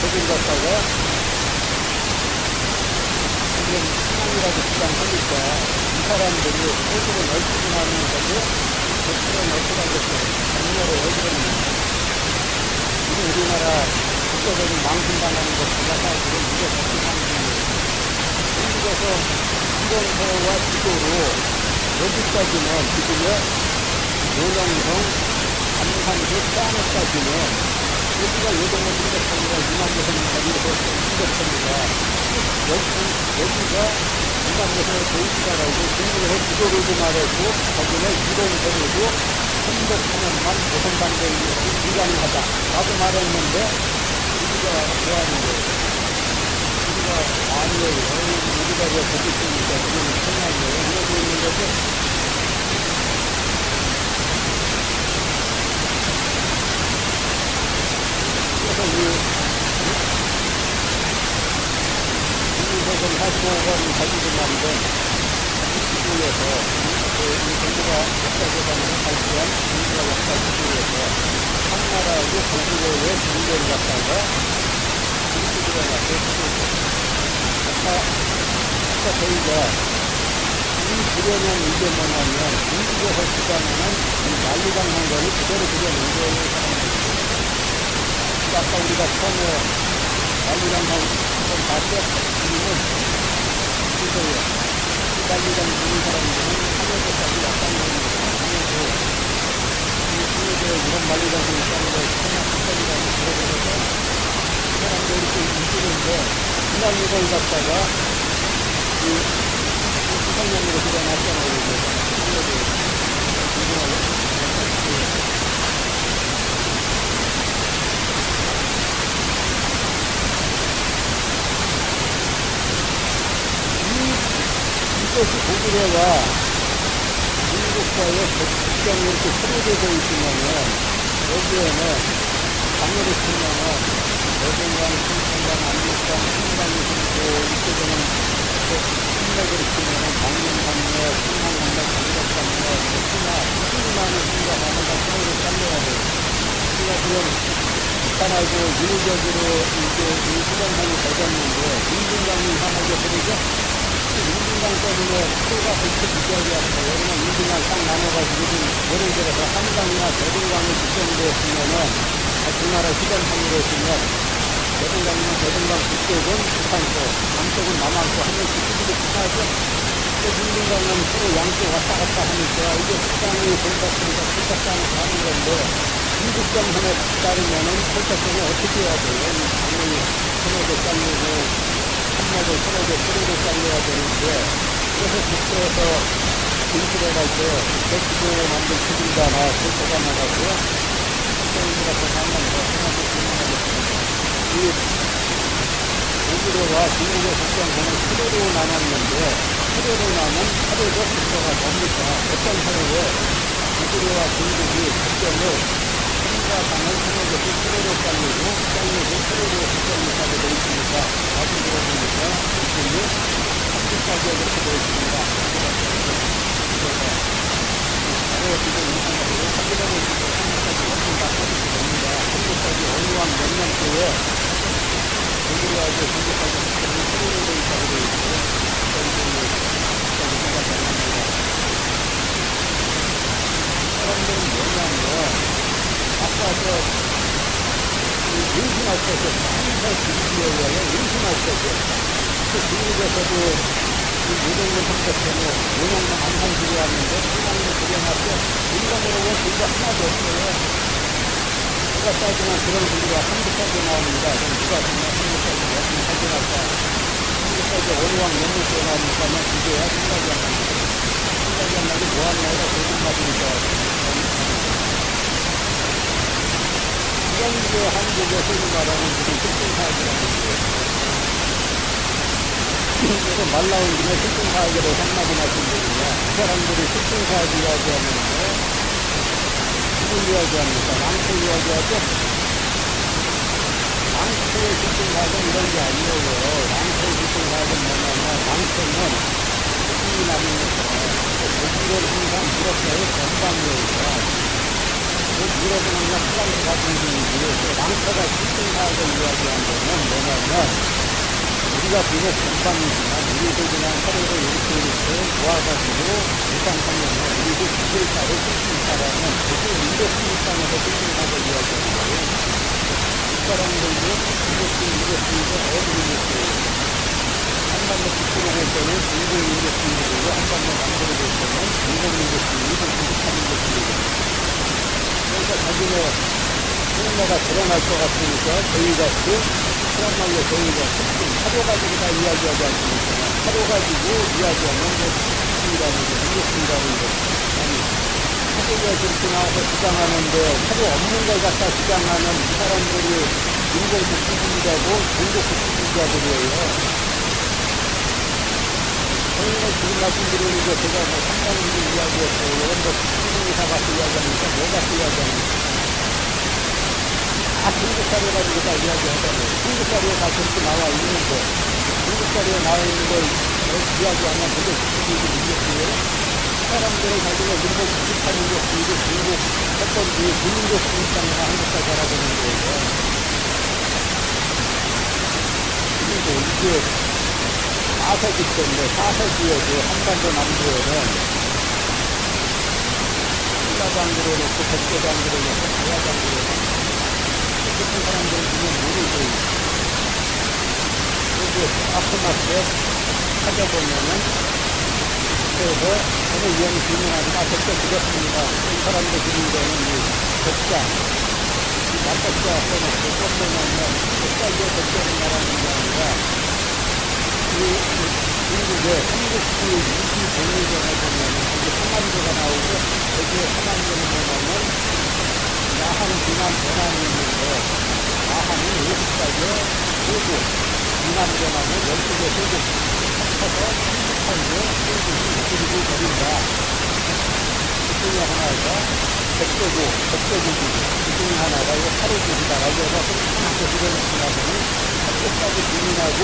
Speaker 4: 저길 갖다가 지금 신앙이라고 주장하니까 이 사람들이 소수를 넓히고 나면서도 소수를 넓히라겠어요. 정렬을 왜 그러느냐. 우리나라 국가적인 망신당하는 것보다 사실은 이게 더 망신이에요. 한국에서 이론서와 지도로 여기까지는 지금의 요령성, 안산시 태안읍까지는 여기가 요동문 인접합니다. 이만대선까지 인접합니다. 여기가 이만대선의 도시가라고 중국에서 지도를 말했고 거기는 이론서로도 선독하면만 조선반대에 불가능하다 라고 말했는데 우리가 좋아하는 거예요. 우리가 아니에요. 우리가 왜 거기 있으니까 그건 생각이에요. 이러고 있는 거죠. 그래서 중국에서 45번 가지고 만든 지도에서 이 정부가 역사재단에서 발표한 중국의 역사 지도에서 한나라 문제를 갖다가 인식을 해놨고, 아까 저희가 이 그려놓은 이게 뭐냐면, 중국에서 주장하는 이 만리장한 거를 그대로 그려놓은 거예요, 사람들이. 아까 우리가 처음에 만리장한 건 봤죠? 우리는 그거예요. 이 만리장 보는 사람들은 하늘에까지 약간 이런 만리장이 있다는 걸 생각이라고 들어보면서 사람들이 이렇게 있는데 그냥 이걸 갖다가 이 수상형으로 그려놨잖아요. 이것이 고구려가 중국과의 국경이 이렇게 소개되어 있으면은 여기에는 강으로 치면은 여동강, 신천강, 안국강, 신강이 있고 이렇게 되는 신맥으로 치면은 강릉강맥, 신항강맥, 강덕강맥, 신화, 무슨 많은 신가하면 다 서로를 잘려야 돼요. 우리가 지금 북한하고 유유적으로 이제 이 수정강이 되졌는데 인중강이 이상하게 그러죠? 인중강 때문에 서로가 그렇게 비교하지 않아요. 왜냐면 인중강 딱 나눠가지고 예를 들어서 한강이나 대동강이 지정되었으면은 그 나라 시간상으로 보면 대동강이나 대동강 북쪽은 북한 쪽, 남쪽은 남한 쪽 한 명씩 수비도 비슷하죠. 인중강은 서로 양쪽 왔다 갔다 하니까 이게 북한이 돌봤으니까 돌봤다는 가는 건데 인국경 하나 따르면은 돌봤으면 어떻게 해야 돼요? 당연히 서로도 잘리고 한마디 서로도 잘려야 되는데 그래서 국도에서 인수를 할 때 백기도 만든 기둥가나 돌도가 나가고요. 국도인들한테 만나서 생각을 진행하겠습니다. 이 고구려와 중국의 국경선은 수로로 나눴는데 수로로 나면 하루도 국도가 뭡니까? 어떤 하루에 고구려와 중국이 국경을 한과 강을 하나씩 수로로 잘리고 수로로 국경을 가게 되어 있습니다. 다시 들어보니까 국경이 한국까지 이렇게 되어 있습니다. 바로 지금 이상하게 확인하고 있는데 한국까지 완전 다 터지게 됩니다. 한국까지 어느 왕몇 년도에 고구려하고 중국하고 국경이 수로로 되어 있다고 되어 있고요. 생각이 안 납니다. 사람들은 뭐냐면 아까 임신할 때도 항상 중국이어야 임신할 때도 중국에서도 노동을 한것 때문에 노동만 항상 그려왔는데 세상으로 그려놨죠. 인간으로 본 그리가 하나도 없어요. 누가 따지면 그런 그리가 한국까지 나옵니다. 그럼 누가 정말 한국까지 어떻게 확인할까? 한국까지 어느 왕 몇 년째 나옵니까? 난 그게야 생각이 안 납니다. 생각이 안 나게 뭐하는 나이가 도둑 맞으니까 이런 게 한국의 소위 말하는 무슨 실증사학이라는 거예요. 그래서 말 나온 김에 실증사학으로 한마디 말씀드리면 그 사람들이 실증사학 이야기하면서 누굴 이야기합니까? 랑토 이야기하죠? 랑토의 실증사학은 이런 게 아니에요. 랑토의 실증사학은 뭐냐면 랑토는 고기 나무에서 고기를 항상 물었어요. 건방이에요. 유럽은 그냥 프랑스 같은 중이고요. 랑터가 실증사학을 이야기한 거는 뭐냐면 우리가 비록 건방이지만 우리도 그냥 서로를 이렇게 모아가지고 일상상에서 우리도 기술사를 실증사라는 그게 인도신입장에서 실증사학을 이야기하는 거예요. 이 사람들도 인도신이고 어디를 이렇게 한반도 북부로 볼 때는 중국 인도신이고 한반도 남부로 볼 때는 중국 인도신이고 북한 인도신이고 그러니까 자기네 생애가 드러날 것 같으니까 저희같이 그야말로 저희가 사료 가지고 다 이야기하지 않습니까? 사료 가지고 이야기하면 무엇이라는 거, 무엇이라는 거. 아니, 사료가 그렇게 나와서 주장하는데 사료 없는 걸 갖다 주장하는 이 사람들이 인공국수주의자고 중국국수주의자들이에요. 저희는 지금 말씀드리는 게 제가 뭐 상당히 이야기했어요. 이런 거 시중의사 같은 이야기하니까 뭐 같은 이야기하니까. 다 중국 사료 가지고 다 이야기하잖아요. 중국 사료에 다 그렇게 나와 있는데, 중국 사료에 나와 있는 걸 이야기하면 그게 국수주의도 문제예요. 사람들은 자기가 일본 98인국 주의도 중국 첫 번째 국민국 주의장이나 한국까지 알아보는 거예요. 특히 4세기 때인데 4세기에도 한반도 남부에는 신라장구로 놓고 백제장구로 놓고 가야장구로 놓고 어떤 사람들은 그냥 모르고 그리고 아프마트에 찾아보면은 그래서 어느 위원이 질문하지만 백제 드렸습니다. 이 사람들 드린 거는 이 백장 이 맞박자 써놓고 꺾어놓으면 백자 위에 백제를 말하는 게 아니라 이 중국의 삼국지 위기 공유전에 보면은 거기 삼만조가 나오고 거기에 삼만조는 뭐냐면 야한, 비난, 전환이 있는데 야한은 50가지의 소국, 비난, 전환은 12개 소국 합쳐서 38개 소국이 이끌고 버린다. 그 중에 하나가 백제국이 그 중에 하나가 하루국이다라고 해서 그렇게 들어놓고 나서는 한국까지 비민하고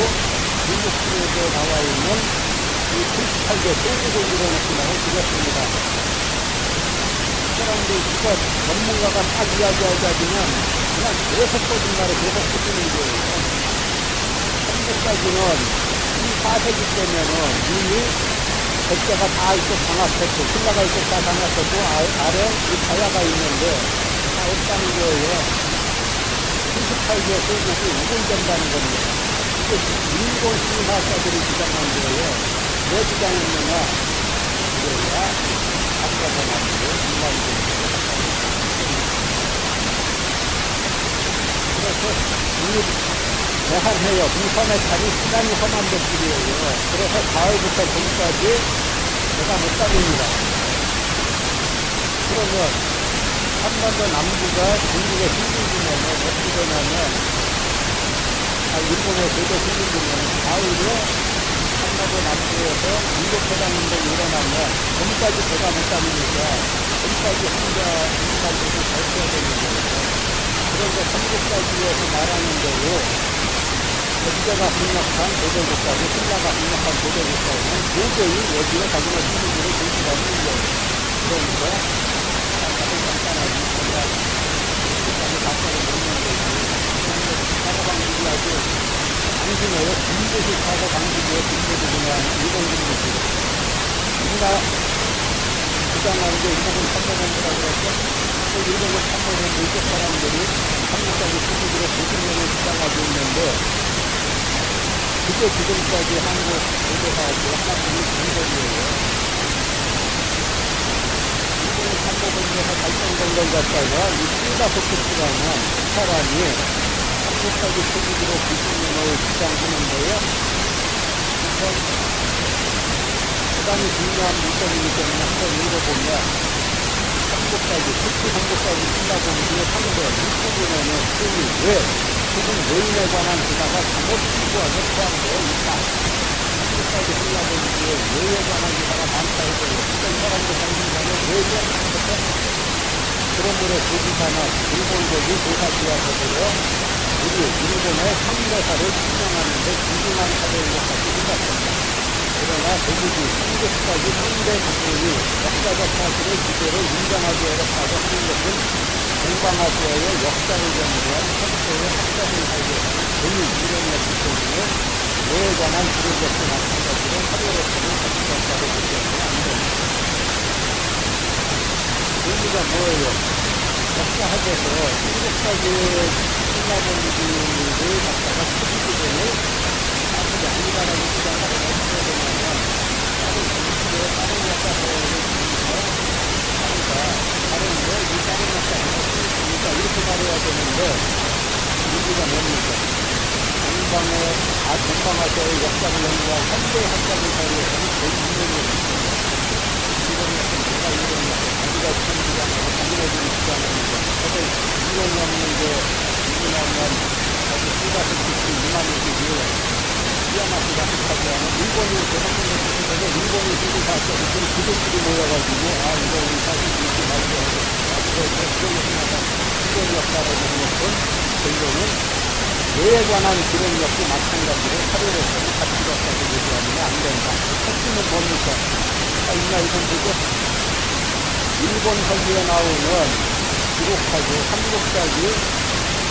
Speaker 4: 중국 시대에 나와 있는 이 38개 소국을 밀어넣기만 드렸습니다. 사람들 이거 전문가가 딱 이야기하자면 그냥 계속 거짓말을 계속 해주는 거예요. 한국까지는 이 4세기 때면은 이미 백제가 다 이쪽 장악했고 신라가 이쪽 다 장악했고 아래 이 가야가 있는데 다 없다는 거예요. 38개 소국이 우분된다는 겁니다. 이게 일본 신화사들이 주장한 거예요. 왜 주장했느냐? 그래야 아까가 나오고 인간적으로 그래서 이 대한해역 이섬의 자리 시간이 험한 것들이에요. 그래서 가을부터 봄까지 배가 못 다닙니다. 그러면 한반도 남부가 중국에 힘들면은 어떻게 되냐면 일본에 제도 힘들면 가을에 한반도 남부에서 민족회담 운동이 일어나면 봄까지 배가 못 다니니까 봄까지 혼자까지도 발표해야 되는 거예요. 그래서 삼국사기에서 말하는 대로 백제가 강력한 고대국가고 신라가 강력한 고대국가는 도저히 여기에 자기네 신분들을 줄 수가 없는 거예요. 그러니까 아주 간단하게 제가 끝까지 답변을 묻는 거지. 사고 방식이 아주 당신의 군부식 사고 방식이에요. 군부식 그냥 일본 군부식. 우리가 주장하는 게 일본 참모본부라고 그랬죠. 그 일본의 참모본부 이쪽 사람들이 한국까지 수직으로 90년을 주장하고 있는데 그게 지금까지 한국 고대사학교 하나뿐인 정석이에요. 일본의 참모본부에서 발전된 걸 갖다가 이 시다소크스라는 사람이 한국까지 수직으로 90년을 주장하는데요. 대단히 중요한 문건이기 때문에 한번 읽어보면 한국까지, 특히 한국까지 신라본부의 상대 윗부분에는 흔히 왜 혹은 요인에 관한 기사가 잘못 추구하게 포함되어 있다. 한국까지 신라본부의 왜에 관한 기사가 많다 해서 어떤 사람들 정신사는 왜에 한국에 그러므로 그 기사는 일본적인 조사기와서도요 우리 일본의 상대사를 증명하는데 중요한 사례인 것 같이 생각합니다. 그러나 대부분 한국까지 상대 부분이 역사적 사실의 기대를 인정하기 어렵다고 하는 것은 동방아시아의 역사를 연구한 현재의 학자들 사이에서는 거의 이론이었기 때문에 뭐에 관한 기록력도 마찬가지로 하루로서는 가치관자로 보기에는 안 됩니다. 의미가 뭐예요? 역사학에서 한국까지 신라본주를 갖다가 수비기전을 사실이 아니다라고 주장하는 어떻게 되냐면 다른 정치에 다른 역사서를 보면서 다른데 이 다른 역사서를 쓰니까 이렇게 말해야 되는데 의미가 뭡니까? 동방아시아의 역사를 연구한 현대 학자들 사이에서는 거의 이론이었기 때문에 이론이었던 제가 이론이었던 자기가 주장하고 자기네들이 주장하는 거 저도 이론이 없는 게 누구냐면 아주 수다스럽게 이만희지 미야마시가 하고 하는 일본이 대한민국 쪽에서 일본이 들고 갔어서 지금 그들끼리 모여가지고 이거 우리 사실 이렇게 말해야지 그래서 그런 것이 기록 역사라고 하는 것은 결국은 뇌에 관한 기록 역도 마찬가지로 사료로서는 가치가 없다고 얘기하면 안 된다. 핵심은 뭡니까? 이건 보죠. 일본 서기에 나오는 기록하고 한국사기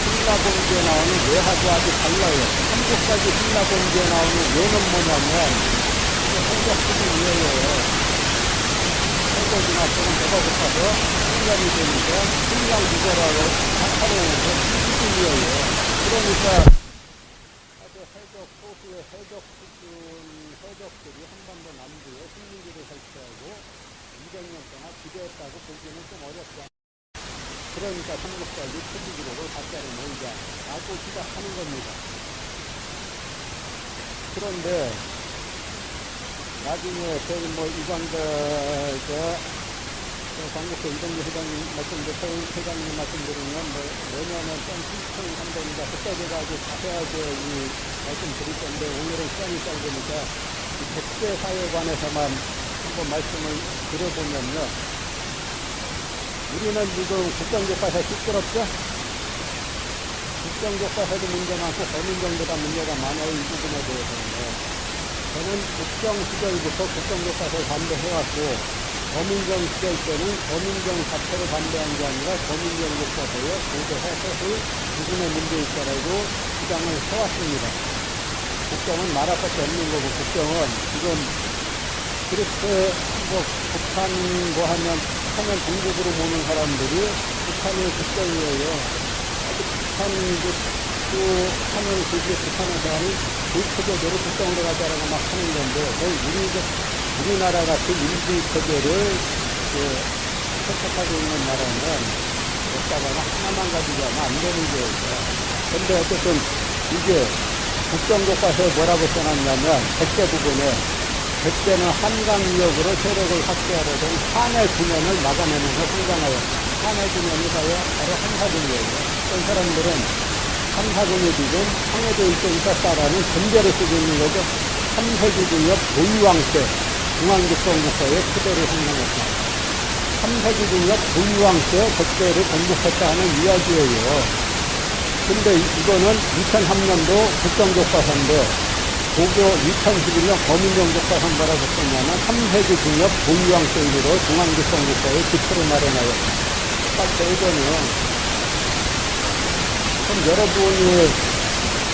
Speaker 4: 신라본주에 나오는 외화도 아주 달라요. 한국 삼국사기 신라본기에 나오는 예는 뭐냐면 해적 수준이에요. 해적이나 또는 배가 고파서 생각이 되니까 신랑 유저라고 하는 수준이에요. 그러니까 아주 해적 소수의 해적 수준 해적들이 한반도 남부에 식민지를 설치하고 200년 동안 지배했다고 보기는 좀 어렵지 않아요. 그러니까 삼국사기 표지기록을 가짜로 모으자라고 시작하는 겁니다. 그런데 나중에 저희 이광재 광국회 이동규 회장님 회장님 말씀 들으면 내년에 좀 신청한다니까 그때 제가 아주 자세하게 이 말씀 드릴 건데 오늘은 시간이 짧으니까 이 백제 사회에 관해서만 한번 말씀을 드려보면요. 우리는 지금 국정교과서 시끄럽죠? 국정교과서도 문제 많고 거민정보다 문제가 많아요. 이 부분에 대해서는. 저는 국정 시절부터 국정교과서를 반대해왔고 거민정 시절 때는 거민정 자체를 반대한 게 아니라 거민정 교과서에 고대해서 부분에 문제 있다라고 주장을 해왔습니다. 국정은 말할 것도 없는 거고 국정은 지금 그렇게 북한 북한을 동족으로 보는 사람들이 북한의 국정이에요. 아주 북한을 북한의 사람이 일체제대로 국정으로 가자라고 막 하는 건데, 우리나라 같은 일부체제를 채택하고 있는 나라는 역사가 하나만 가지고 하면 안 되는 거예요. 근데 어쨌든 이게 국정교과서에 뭐라고 써놨냐면, 백제 부분에 백제는 한강유역으로 세력을 확대하려던 한해 9년을 막아내면서 성장하여 한해 9년이 바로 한사군이에요. 어떤 사람들은 한사군이 지금 황해도에 있었다라는 전제를 쓰고 있는 거죠. 3세기 중엽 고유왕 때 중앙국정국서에 토대를 형성했다. 3세기 중엽 고유왕 때 백제를 건국했다는 이야기예요. 근데 이거는 2003년도 국정교과서인데 고교 2011년 거민정교과서 뭐라고 썼냐면 3세기 중엽 고유왕 때 이르러 중앙국정국서에 기초를 마련하여 딱 저거는 그럼 여러분이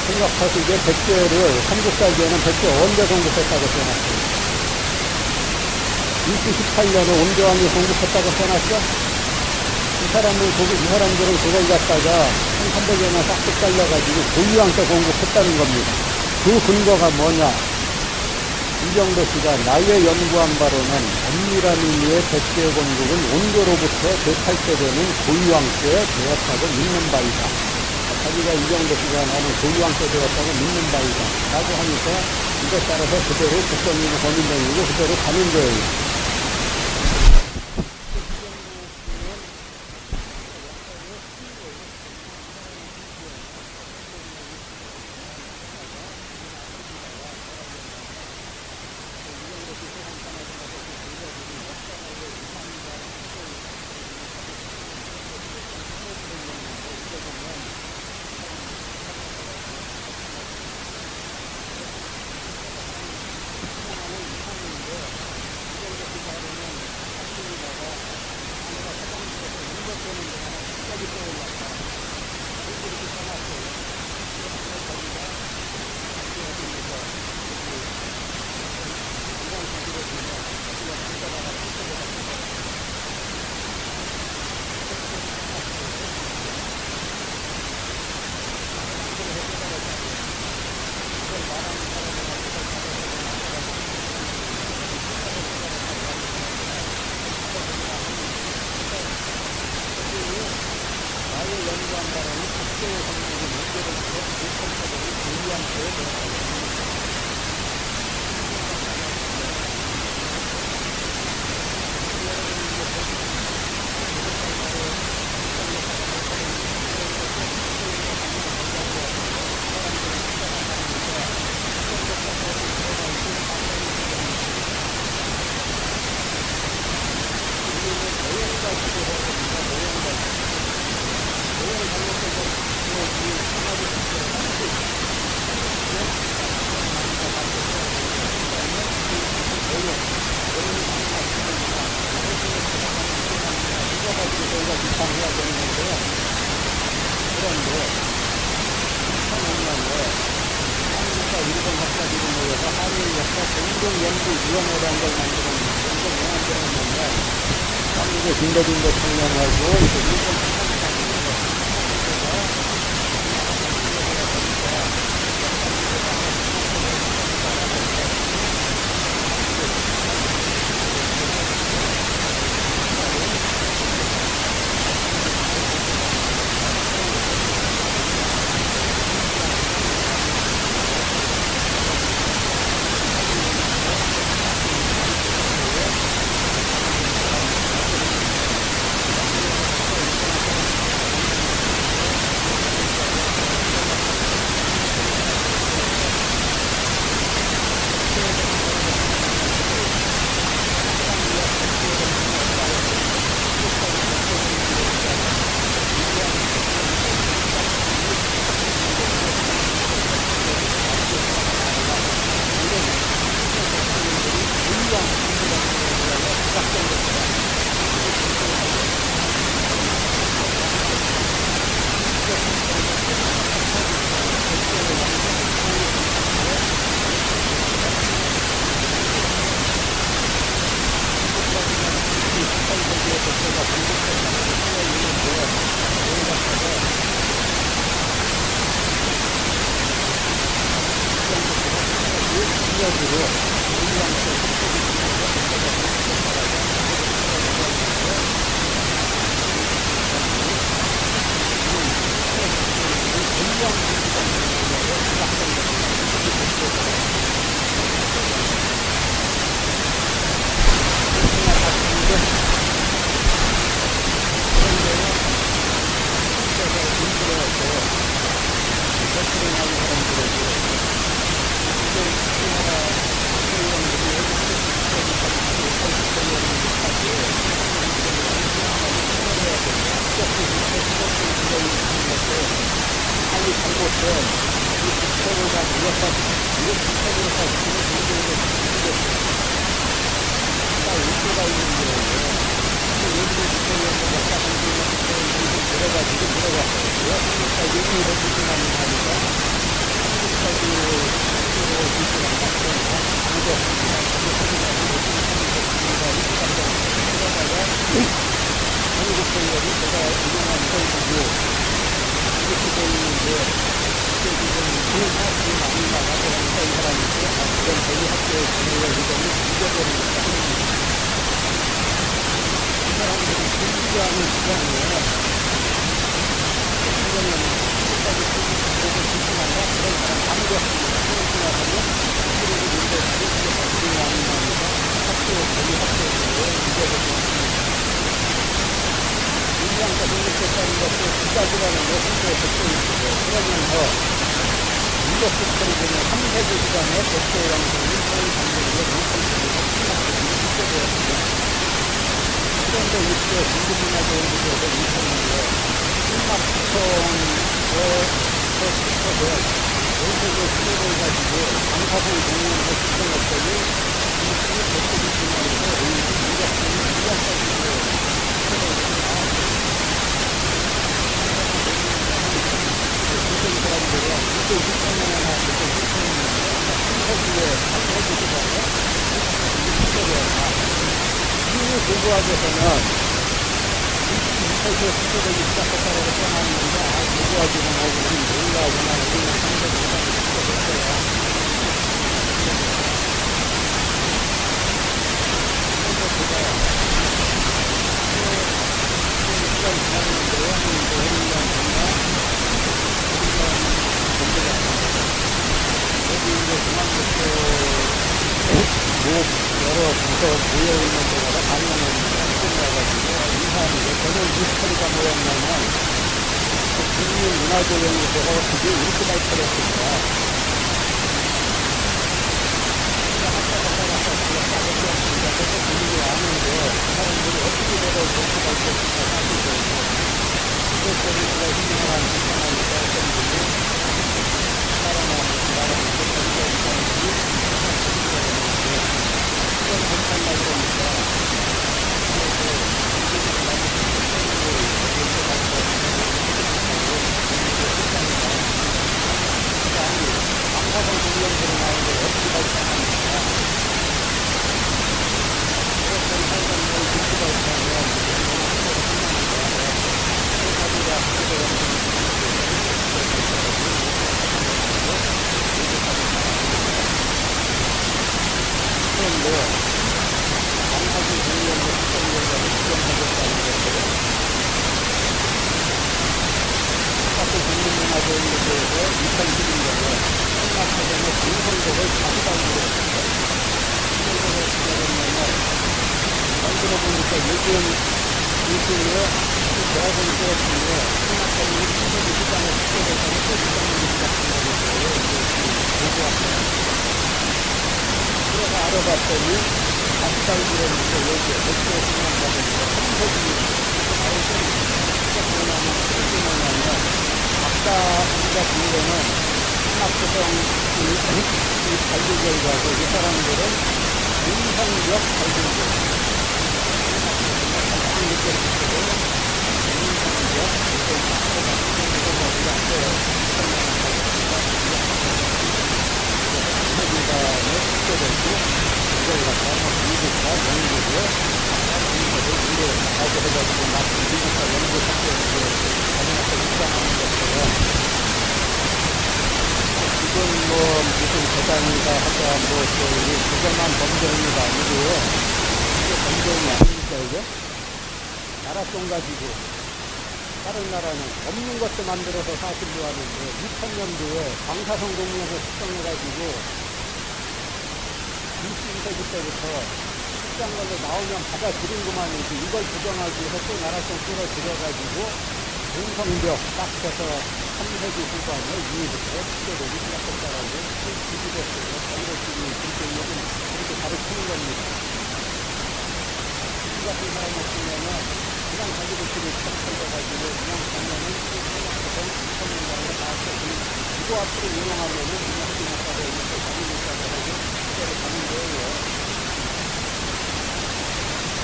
Speaker 4: 생각하시기에 백제를 삼국사기에는 백제 언제 건국했다고 써놨어요? 2018년에 온대왕이 건국했다고 써놨죠? 이 사람들은 그걸 갖다가 1300여 년 싹둑 잘려가지고 고유왕 때 건국했다는 겁니다. 그 근거가 뭐냐? 이정도 씨가 나의 연구한 바로는 엄밀한 의미의 백제 건국은 온도로부터 제8대 되는 고유왕 때 되었다고 믿는 바이다. 자기가 이정도 씨가 나는 고유왕 때 되었다고 믿는 바이다. 라고 하니까 이것 따라서 그대로 국정이고 거민정이고 그대로 가는 거예요. 일본 학자들이 모여서 한일 역사 공동연구위원회라는 걸 만들었는데, 이거 왜 만들었냐면, 한국의 김대중 대통령하고 이제 일본 되는 것에 대해서 2011년에 한나사전의 공성적을 가져가기로 했습니다. 이걸 어떻게 했냐면, 만들어 보니까 요즘에 대학원 수업 중에 한나사전이 신소리 시장에 축제되다가 또 시장을 시작한다고 했어요. 보고합니다. 그래서 알아봤더니 박살기로 있는데 여기에 백제 신앙가족과 삼세기 박사가 부르는 한학교성 발굴 결과고 이 사람들은 인성력 발굴 이건 무슨 대단이다 하자 그것만 범죄입니다 아니고요. 이게 범죄이 아닙니까 이게? 나라돈 가지고 다른 나라는 없는 것도 만들어서 사실로 하는데 2000년도에 방사성 공룡을 특정해가지고 21세기 때부터 시장걸로 나오면 받아들인구만이지 이걸 부정하기 위해서 또 나라돈 끌어들여가지고 공성벽 딱 해서 3세기 후반에 이후부터 축제되기 시작했다라고 기기됐어요. 자유로움이 불교력은 그렇게 가르치는 겁니다. 이 같은 사람 없으면은 그냥 자기들끼리 척 걸려가지고 그냥 가면은 생각해서 2000년간에 나왔어. 이거 앞으로 운영하면은 그냥 하기못하고 이렇게 자기못하고 하고 축제를 가는 거예요.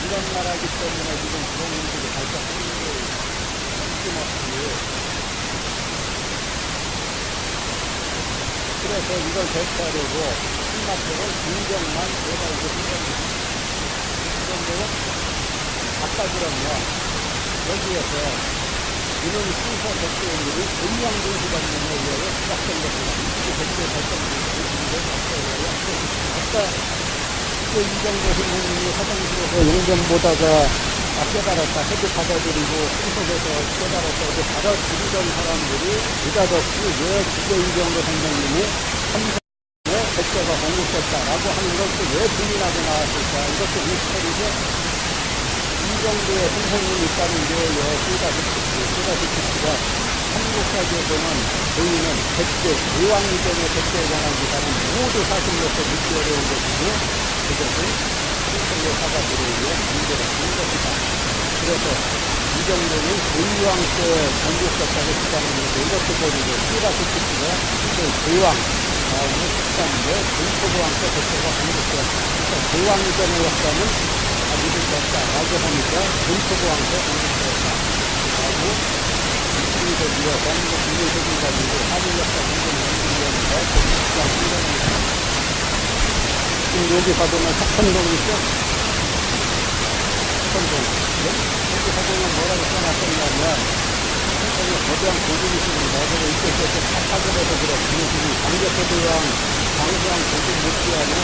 Speaker 4: 이런 나라이기 때문에 지금 그런 일들이 발생하는 거예요. 끊임없이. 그래서 이걸 대처하려고 신마트를 인정만 내가지고 생각합니다. 그런데 바꿔주려면 여기에서 이런 순서 백제인들이 공양도시관념에 의하여 시작된 것입니다. 이게 백제 발전기를 이제 바꿔야 아까 이정도 선생님이 화장실에서 용변보다가 깨달았다 해도 받아들이고 순속에서 깨달았다 해도 받아들이던 사람들이 느닷없이 왜 이정도 선생님이 삼성에 백제가 공급됐다라고 하는 것도 왜 불문하게 나왔을까? 이것도 미스터리죠. 이 정도의 선생님이 있다는 게요. 쓰다시피가 한국사기에서는 저희는 백제, 대왕이전의 백제에 관한 기사는 모두 사실로서 믿기 어려운 것이고 그것은 신성의 사가들에 의해 만들어진 것이다. 그래서 이 정도는 대왕 때 건국됐다고 주장하는데 이것도 버리고 쓰다시피가 대왕 다음에 13대 동포왕 때 백제가 건국되었다. 그러니까 대왕이전의 역사는 믿을 수 없다라고 하니까 동포왕 때 건국되었다. 라고 이세기와 대한민국 국민세기 가지고 한일역사 공동연구위원회가 주장합니다. 여기 가보면 석천동 있죠? 석천동. 여기 가보면 뭐라고 써놨었냐면, 석천동에 거대한 고집이 있습니다. 그래서 이쪽에서 다 파괴해서 그렇지. 강제포도양, 강수양 고집 못지않은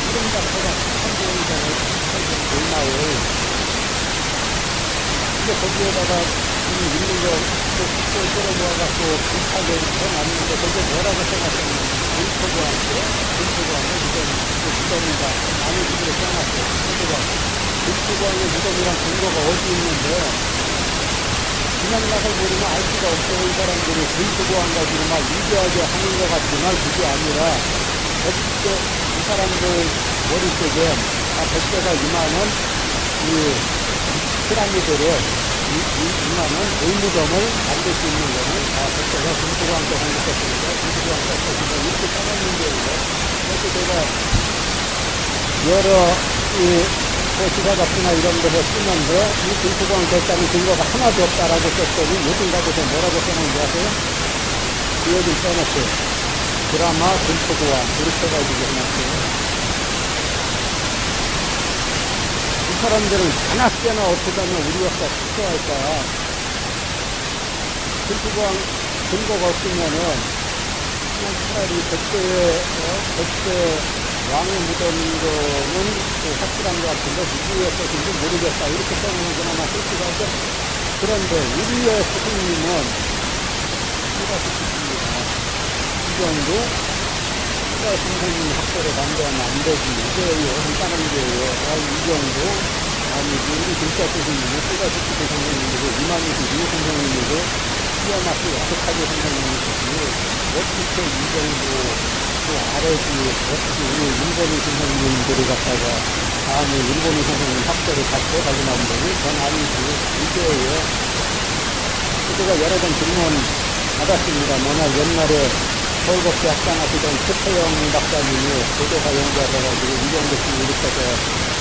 Speaker 4: 이름 자체가 석천동이잖아요. 석천동 돌마을. 근데 거기에다가 있는 거, 또 끌어모아갖고 비슷하게 해놨는데, 거기에 뭐라고 써놨었냐면, 불포구항에 무덤이다. 많은 집으로 써놨어요. 불포구항에 무덤이란 근거가 어디 있는데, 그냥 나서 모르면 알 수가 없어요. 이 사람들이 불포구항 가지고 막 유교하게 하는 것 같지만, 그게 아니라, 백제, 이 사람들 머릿속에, 백제가 이만한, 이 피라미드를, 이만한 돌무덤을 만들 수 있는 거는 백제가 불포구항 때 공격했으니까 불포구항 때 했으니까 이렇게 써놓는 거예요. 그래서 제가 여러 기사잡지나 이런 데서 쓰면서 이 불포구항 됐다는 근거가 하나도 없다라고 썼더니 요즘 가서서 뭐라고 써놓은지 아세요? 여기 써놨어요. 드라마 불포구항 이렇게 해가지고 해놨어요. 이 사람들은 자나깨나 어떻게 하면 우리 역사 축소할까? 불포구항 근거가 없으면은 그냥 차라리 백제 왕의 무덤인 거는 확실한 것 같은데 누구의 것인지 모르겠다 이렇게 써놓는 거나 쓸 수가 없죠. 그런데 우리의 스승님은 정도 수가 선생님 학교를 반대하면 안 되지. 이게요. 간단한 게요. 이 정도. 아니지. 우리 진짜 선생님은 수가 스키드 선생님이고, 이만희도 선생님이고, 시어마스 야속하게 선생님이시지. 어떻게 이 정도 그 아래지, 어떻게 우리 일본인 선생님들을 갖다가 다음에 일본인 선생님 학교를 갖고 가지 마음대로 전 아니지. 이게요. 제가 여러 번 질문 받았습니다. 뭐냐, 옛날에 서울법대 학장하시던 최태영 박사님이 고도가 연구하셔가지고 이정도 씨 이렇게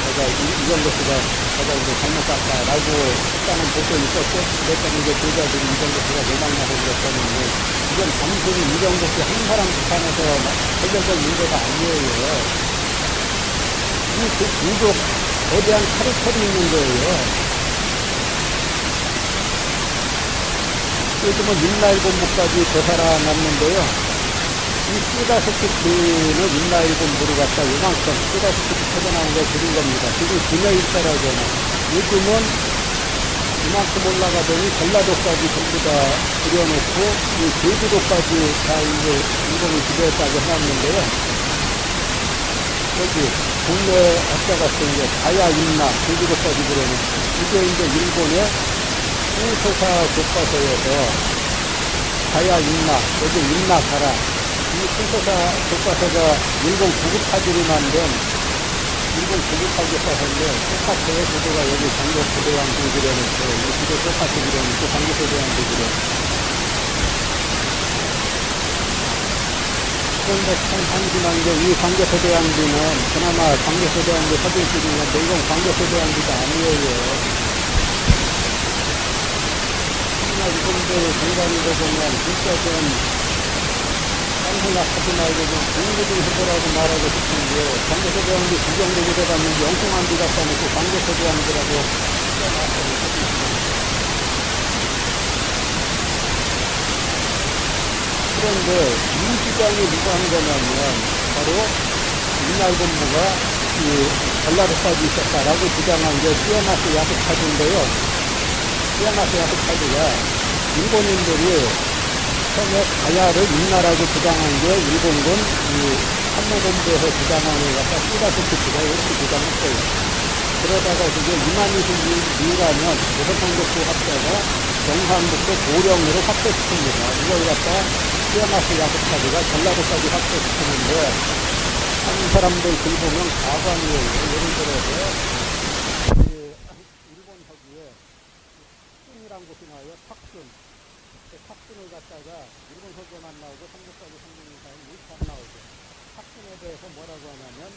Speaker 4: 제가 이정도 씨가 제가 이제 잘못 갔다라고 했다는 보도 있었죠. 그랬더니 이제 교자들이 이정도 씨가 도망나고 그랬었는데 이건 단순히 이정도 씨 한 사람 부산에서 해결될 문제가 아니에요. 그 부족 거대한 카르텔이 있는 거예요. 요즘은 민나일본부까지 되살아났는데요. 이 쓰다스키트는 민나일본부를 갖다 이만큼 쓰다스키트 터져나온 걸 드린 겁니다. 지금 분야일사라잖아. 요즘은 이만큼 올라가더니 전라도까지 전부 다 들여놓고 이 제주도까지 다 이제 일본이 지배했다고 해놨는데요. 여기 국내 학자 같은 게 가야 임나 제주도까지 들여놓고 이게 이제 일본의 풍소사 교과서에서 가야 임나, 여기 임나 가라. 이 풍소사 교과서가 일본 구급파들이 만든 일본 구급파 교과서인데 똑같아요. 구도가 여기 장교포대왕도 그려놓고 이 구도 똑같이 그려놓고 장교포대왕도 그려놓고 그런데 참 한심한 게 이 장교포대왕비는 그나마 장교포대왕비 사진 찍는데 이건 장교포대왕비가 아니에요. 이분들 공간으로 보면 진짜 좀 생각하지 말고 좀 공부 좀 해보라고 말하고 싶은데 장교포대왕비 구경도 못해봤는데 엉뚱한 비 갖다 놓고 장교포대왕비라고 써놨어요. 그런데 이 주장이 누가 한 거냐면 바로 민나일본부가 이 전라도까지 있었다라고 주장한 게 시어마스 야스카드인데요. 시어마스 야스카드가 일본인들이 처음에 가야를 임나라고 주장한 게 일본군 이 참모본부에서 주장한 걸 갖다 쓰다스키트가 이렇게 주장했어요. 그러다가 그게 이만희승 이후라면 조선왕족부 학자가 경상북도 고령으로 확대시킵니다. 이걸 갖다 시어마스 야스카드가 전라도까지 확대시키는데 한 사람들 들보면 가관이에요. 예를 들어서 일본 서기에 탁순이란 곳이 나와요. 탁순. 탁순을 갖다가 일본 서기에만 나오고 삼국사기 성경사에 이렇게 안 나오죠. 탁순에 대해서 뭐라고 하냐면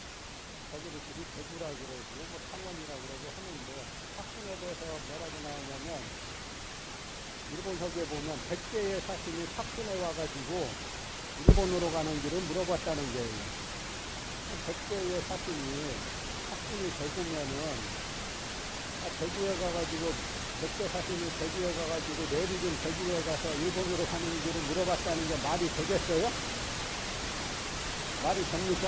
Speaker 4: 거기들끼리 대주라 그러고 뭐 창원이라 그러고 하는데 탁순에 대해서 뭐라고 나오냐면 일본 서기에 보면 100개의 사신이 탁순에 와가지고 일본으로 가는 길을 물어봤다는 거예요. 100개의 사신이 탁순이 대구면은 대구에 가가지고 100개 사신이 대구에 가가지고 내륙은 대구에 가서 일본으로 가는 길을 물어봤다는 게 말이 되겠어요? 말이 됩니까?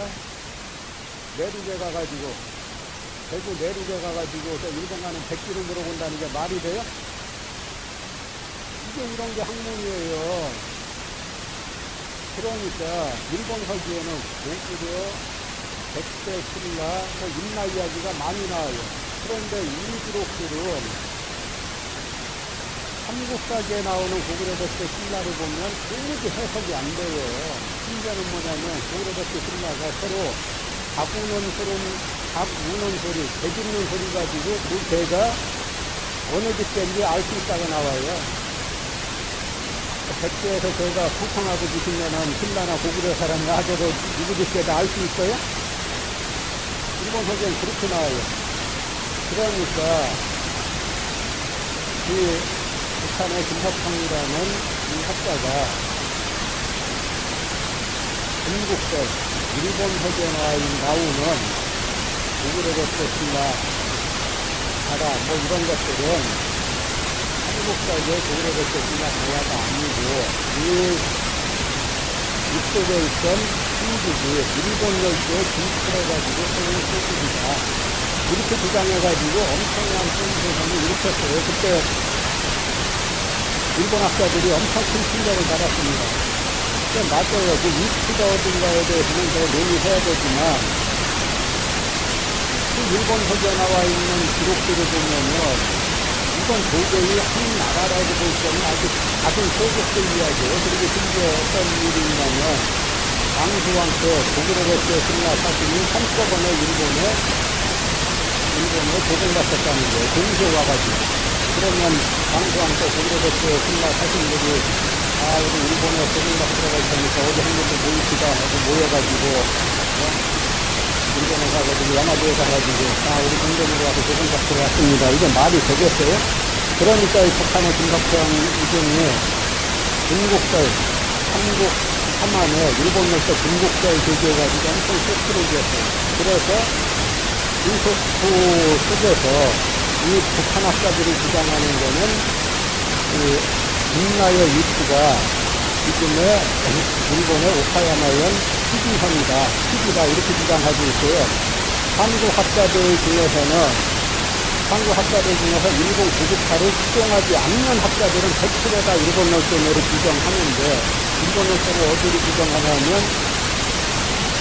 Speaker 4: 내륙에 가가지고 대구 내륙에 가가지고 일본 가는 100기를 물어본다는 게 말이 돼요? 이게 이런 게 학문이에요. 그러니까 일본 서기에는 고구려, 백제, 신라, 임나 이야기가 많이 나와요. 그런데 이 기록들은 삼국사기에 나오는 고구려, 백제, 신라를 보면 도무지 해석이 안 돼요. 심지어는 뭐냐면 고구려, 백제, 신라가 서로 닭 우는 소리, 개 짖는 소리 가지고 그 개가 어느 집인지 알 수 있다고 나와요. 백제에서 개가 펑펑하고 짖으면은 신라나 고구려 사람이 아저도 누구 집게다 알 수 있어요? 일본 서기엔 그렇게 나와요. 그러니까 이 북한의 김석평이라는 이 학자가 중국적 일본 서기에 나오는 고구려 백제 신라 가라 뭐 이런 것들은 한국사기의 고구려 백제 신라 가야가 아니고 이 이쪽에 있던 중국이 일본 열도에 진출해가지고 세운 소국이다. 이렇게 주장해가지고 엄청난 세상이 일으켰어요. 그때 일본 학자들이 엄청 큰 충격을 받았습니다. 맞아요. 그 위치가 어딘가에 대해서는 제가 논의해야 되지만, 그 일본 서재 나와 있는 기록들을 보면은, 이건 도저히 한 나라라고 볼 때는 아주 작은 소속들 이야기예요. 그리고 심지어 어떤 일이 있냐면, 광수왕 때 고구려대제 신라 사신이 한꺼번에 일본에 도전받았다는 거예요. 동시에 와가지고. 그러면 광수왕 때 고구려대제 신라 사신들이 우리 일본에 도전받 들어가 있으니까 어디 한 군데 모입시다 하고 모여가지고 일본에 가가지고 야마도에 가가지고 우리 동전으로 와서 도전받으러 왔습니다. 이게 말이 되겠어요? 그러니까 이 북한의 김갑장 이전에 중국발, 한국, 함안에 일본으로서 중국발 제기해가지고 엄청 쇼크를 줬어요. 그래서 인터스코 속에서 이 북한 학자들이 주장하는 거는 인나의 위치가 지금의 일본의 오카야마현 시기현이다, 시기다 이렇게 주장하고 있고요. 한국 학자들 중에서 일본 구급파를 추종하지 않는 학자들은 100%가 일본 널전으로 규정하는데, 일본 널전을 어디로 규정하냐면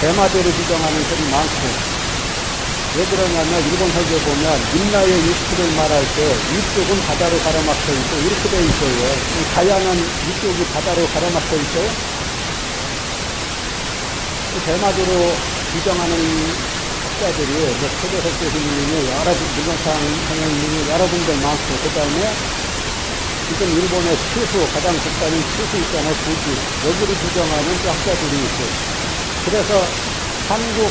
Speaker 4: 대마대로 규정하는 것이 많고, 왜 그러냐면 일본 서재 보면 인나의 위치를 말할 때 위쪽은 바다로 가로막혀 있고 이렇게 돼 있어요. 가야는 위쪽이 바다로 가로막혀 있어요. 대마도로 규정하는 학자들이 최재석 교수님이 문정창 선생님이 여러분들 많고, 그 다음에 지금 일본의 큐슈, 가장 북단인 큐슈 있잖아요. 구주. 여기를 규정하는 또 학자들이 있어요. 그래서 한국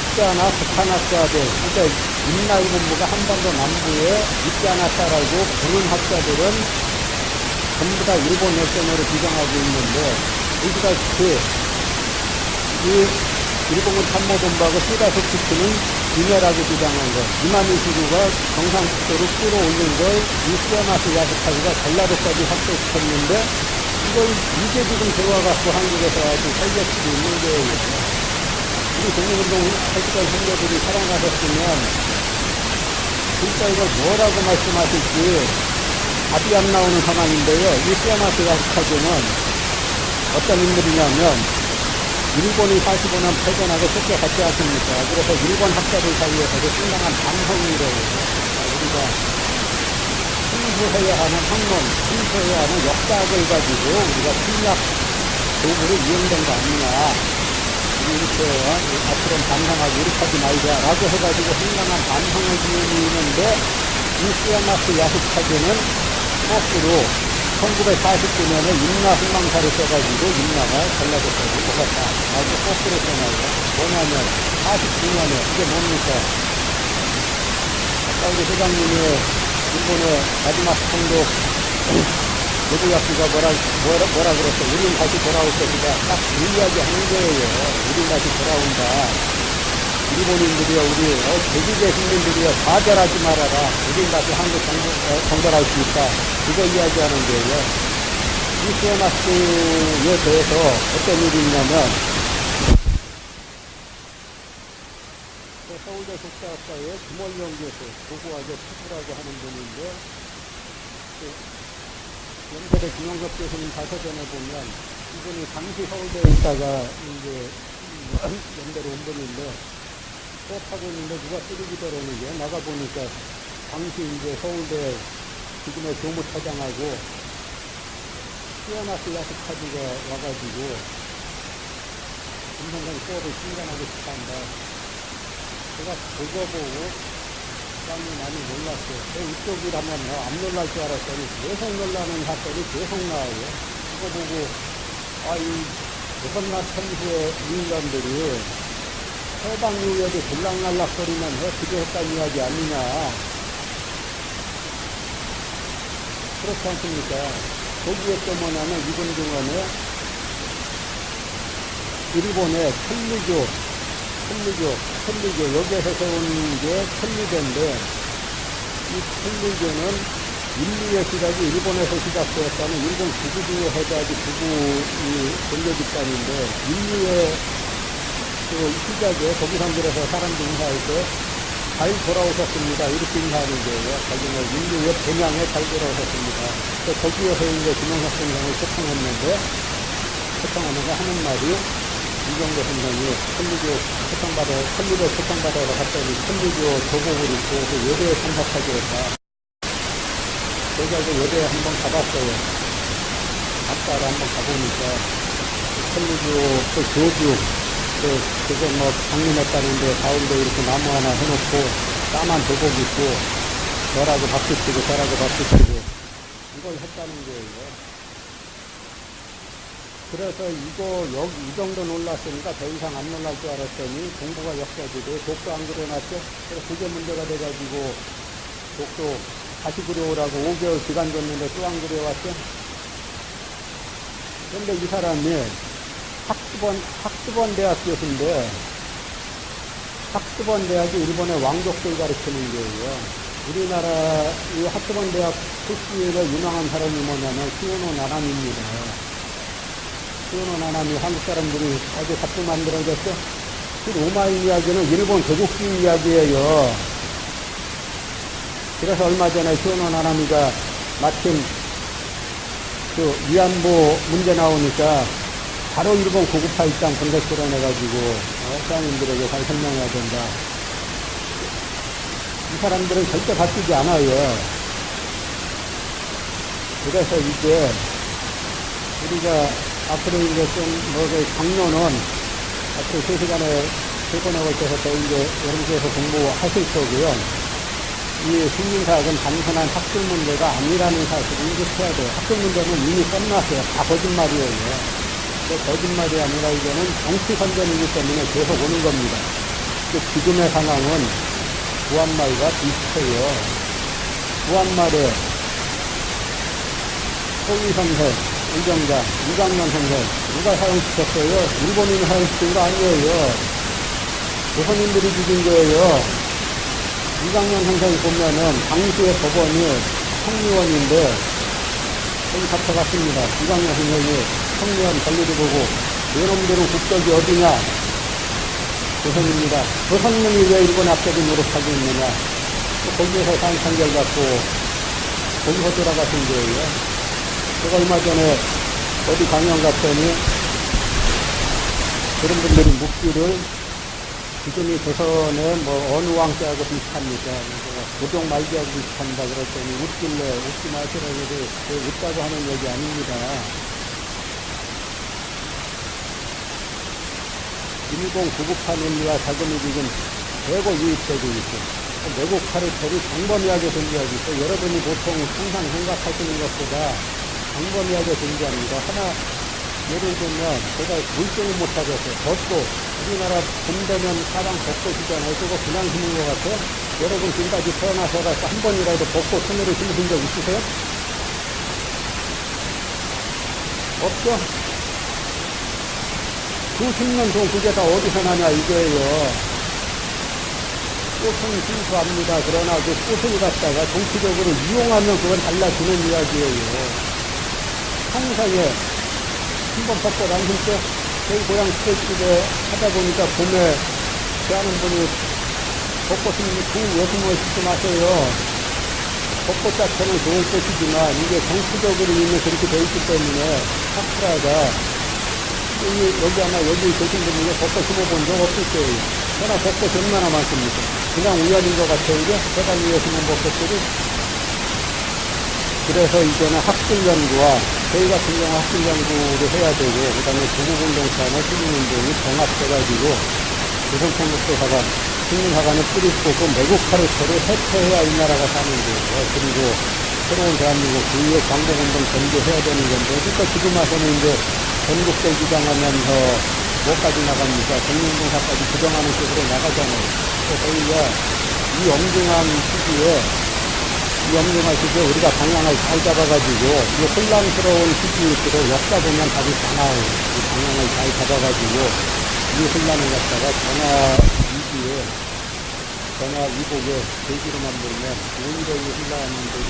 Speaker 4: 학자나 북한 학자들, 그러니까 인나이 본부가 한반도 남부에 있지 않았다라고 보는 학자들은 전부 다 일본 열전으로 규정하고 있는데, 우리가 이 일본군 참모본부하고 쏟아서 지키는 이메라고 주장한 것, 이마미시루가 정상국도로 끌어올린 걸 이시야마스 야스카즈가 전라도까지 확대시켰는데, 이걸 이제 지금 들어와갖고 한국에서 아주 살려치고 있는 거예요. 우리 독립운동 활동가 선배들이 살아나셨으면 진짜 이걸 뭐라고 말씀하실지 답이 안 나오는 상황인데요. 이시야마스 야스카즈는 어떤 인물이냐면, 일본이 45년 패전하고 쫓겨갔지 않습니까? 그래서 일본 학자들 사이에서도 상당한 반성이래요. 우리가 순수해야 하는 학문, 순수해야 하는 역사학을 가지고 우리가 침략 도구로 이용된 거 아니냐. 이렇게 앞으로 반성하고 이렇게 하지 말자라고 해가지고 상당한 반성을 지니는데, 이 시야마스 야스카즈는 거꾸로 1949년에 인나 흥망사를 써가지고 인나가 전라도까지 뽑았다. 아주 거꾸로 써놔요. 뭐냐면 49년에 이게 뭡니까? 아까 우리 회장님이 일본의 마지막 총독 노부야키가 뭐라 그랬어? 우린 다시 돌아올 것이다. 딱 그 이야기 하는 거예요. 우린 다시 돌아온다. 일본인들이여, 우리 제주계 국민들이여, 좌절하지 말아라. 우린 다시 한국 정벌할 수 있다. 이거 이야기하는 거예요. 이 시야마스에 대해서 어떤 일이 있냐면, 서울대 국사학과의 김원영 교수, 고고학의 투수라고 하는 분인데, 연세대 김영섭 교수님 가서전에 보면, 이분이 당시 서울대에 있다가 이제 연대로 온 분인데, 수업하고 있는데 누가 쓰레기 들어오는 게 나가보니까 당시 이제 서울대 지금의 교무차장하고 시야마스 야스카즈가 와가지고 김선생 수업을 신간하게 축하한다. 제가 그거 보고 깜이 많이 놀랐어요. 이쪽이라면 안 놀랄 줄 알았더니 계속 놀라는 사건이 계속 나와요. 그거 보고 이 조선나 천수의 인간들이 해방 이후에도 들락날락거리면 그게 했단 이야기 아니냐. 그렇지 않습니까? 거기에 또 뭐냐면 이번 동안에 일본의 천리교 여기에서 세운 게 천리교인데, 이 천리교는 인류의 시작이 일본에서 시작되었다는 일본 구구주 해가지 구구이 권력집단인데, 인류의 그 시작에 거기선들에서 사람들 인사할 때 잘 돌아오셨습니다. 이렇게 인사하는 거예요. 자기는 인류의 본향에 잘 돌아오셨습니다. 거기에서 이제 김영석 선생을 초청했는데, 초청하는 거 하는 말이 이정도 선생이 천리교 초청받아서 갔더니 천리교 조복을 입고 그 여대에 참석하기로 했다. 제가 그 여대에 한번 가봤어요. 아까를 한번 가보니까 천리교 그 교주 그거 뭐 방문했다는데 가운데 이렇게 나무 하나 해놓고 까만 도복 입고 저라고 박수치고 저라고 박수치고 이걸 했다는 거예요. 그래서 이 정도 놀랐으니까 더 이상 안 놀랄 줄 알았더니 공부가 역사지고 독도 안 그려놨죠? 그래서 그게 문제가 돼가지고 독도 다시 그려오라고 5개월 기간 줬는데 또 안 그려왔죠? 그런데 이 사람이 학습원 대학 교수인데 학습원 대학이 일본의 왕족들 가르치는 거예요. 우리나라 이 학습원 대학 출신의 유명한 사람이 뭐냐면 시오노 나나미입니다. 시오노 나나미 한국 사람들이 아주 자주 만들어졌죠. 그 로마인 이야기는 일본 제국주의 이야기예요. 그래서 얼마 전에 시오노 나나미가 마침 그 위안부 문제 나오니까 바로 일본 고급화 입장 건설 출연해가지고 서양인들에게 잘 설명해야 된다. 이 사람들은 절대 바뀌지 않아요. 그래서 이제 우리가 앞으로 이제 강론은 앞으로 3시간에 3번에 걸쳐서 더 이제 여러분께서 공부하실 거고요. 이 국민사학은 단순한 학술 문제가 아니라는 사실을 인식해야 돼요. 학술 문제는 이미 끝났어요. 다 거짓말이에요. 거짓말이 아니라 이거는 정치 선전이기 때문에 계속 오는 겁니다. 지금의 상황은 구한말과 비슷해요. 구한말에 소위 선생, 의정자, 이강년 선생 누가 사용시켰어요? 일본인이 사용시킨 거 아니에요. 조선인들이 죽인 거예요. 이강년 선생 보면은 당시의 법원이 성리원인데 여기 잡혀갔습니다. 이강년 선생이 성리원 권리를 보고 너놈들은 국적이 어디냐? 조선입니다. 조선님이 왜 일본 앞쪽에 노릇하고 있느냐? 거기에서 상판결 받고 거기서 돌아가신 거예요. 제가 얼마 전에 어디 강연 갔더니 그런 분들이 묻기를 지금이 조선의 뭐 어느 왕자하고 비슷합니까? 고종 말기하고 비슷합니다. 그랬더니 웃길래 웃지 마시라고 해도 웃자고 하는 얘기 아닙니다. 일본 구급화 논리와 자금이 지금 대거 유입되고 있고 외국 카르텔이 광범위하게 존재하고 있고 여러분이 보통 항상 생각하시는 것보다 광범위하게 존재합니다. 하나 예를 들면 제가 물증을 못 하겠어요. 벚꽃 우리나라 봄 되면 사방 벚꽃이잖아요. 그거 그냥 심은 것 같아요. 여러분 지금까지 태어나셔서 한 번이라도 벚꽃 손으로 심으신 적 있으세요? 없죠? 수십 년 동 그게 다 어디서 나냐 이거예요. 꽃은 순수합니다. 그러나 그 꽃을 갖다가 정치적으로 이용하면 그건 달라지는 이야기예요. 항상에 한번 벚꽃 안 심죠? 저희 고향 스테이집에 하다 보니까 봄에 대하는 분이 벚꽃 심는 왜 심지 마세요. 벚꽃 자체는 좋은 꽃이지만 이게 정치적으로 이미 그렇게 돼 있기 때문에 사쿠라가 여기 아마 여기 계신 분이 벚꽃 심어본 적 없을 거예요. 그러나 벚꽃이 얼마나 많습니까? 그냥 우연인 것 같아요. 이게 세상 위에 심은 벚꽃들이. 그래서 이제는 학술 연구와 저희 같은 경우 학술 연구를 해야 되고 그 다음에 부부공동체나 시민운동이 병합돼가지고 조선통역도사가 식민사관을 뿌리고 그 외국 카르텔을 해체해야 이 나라가 사는 거예요. 그리고 새로운 대한민국 그2의 광복운동 전개해야 되는 건데 그러니까 지금 와서는 이제 전국대 주장하면서 뭐까지 나갑니까? 정민공사까지 부정하는 쪽으로 나가잖아요. 그래서 저희가 이 엄중한 시기에 우리가 방향을 잘 잡아가지고 이 혼란스러운 시기일수록 역사 보면 답이 다 나와요. 이 방향을 잘 잡아가지고 이 혼란을 갖다가 전화 위복의 계기로 만들면 오히려 이 혼란들이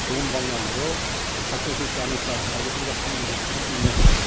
Speaker 4: 좋은 방향으로 바뀔 수 있지 않을까라고 생각합니다.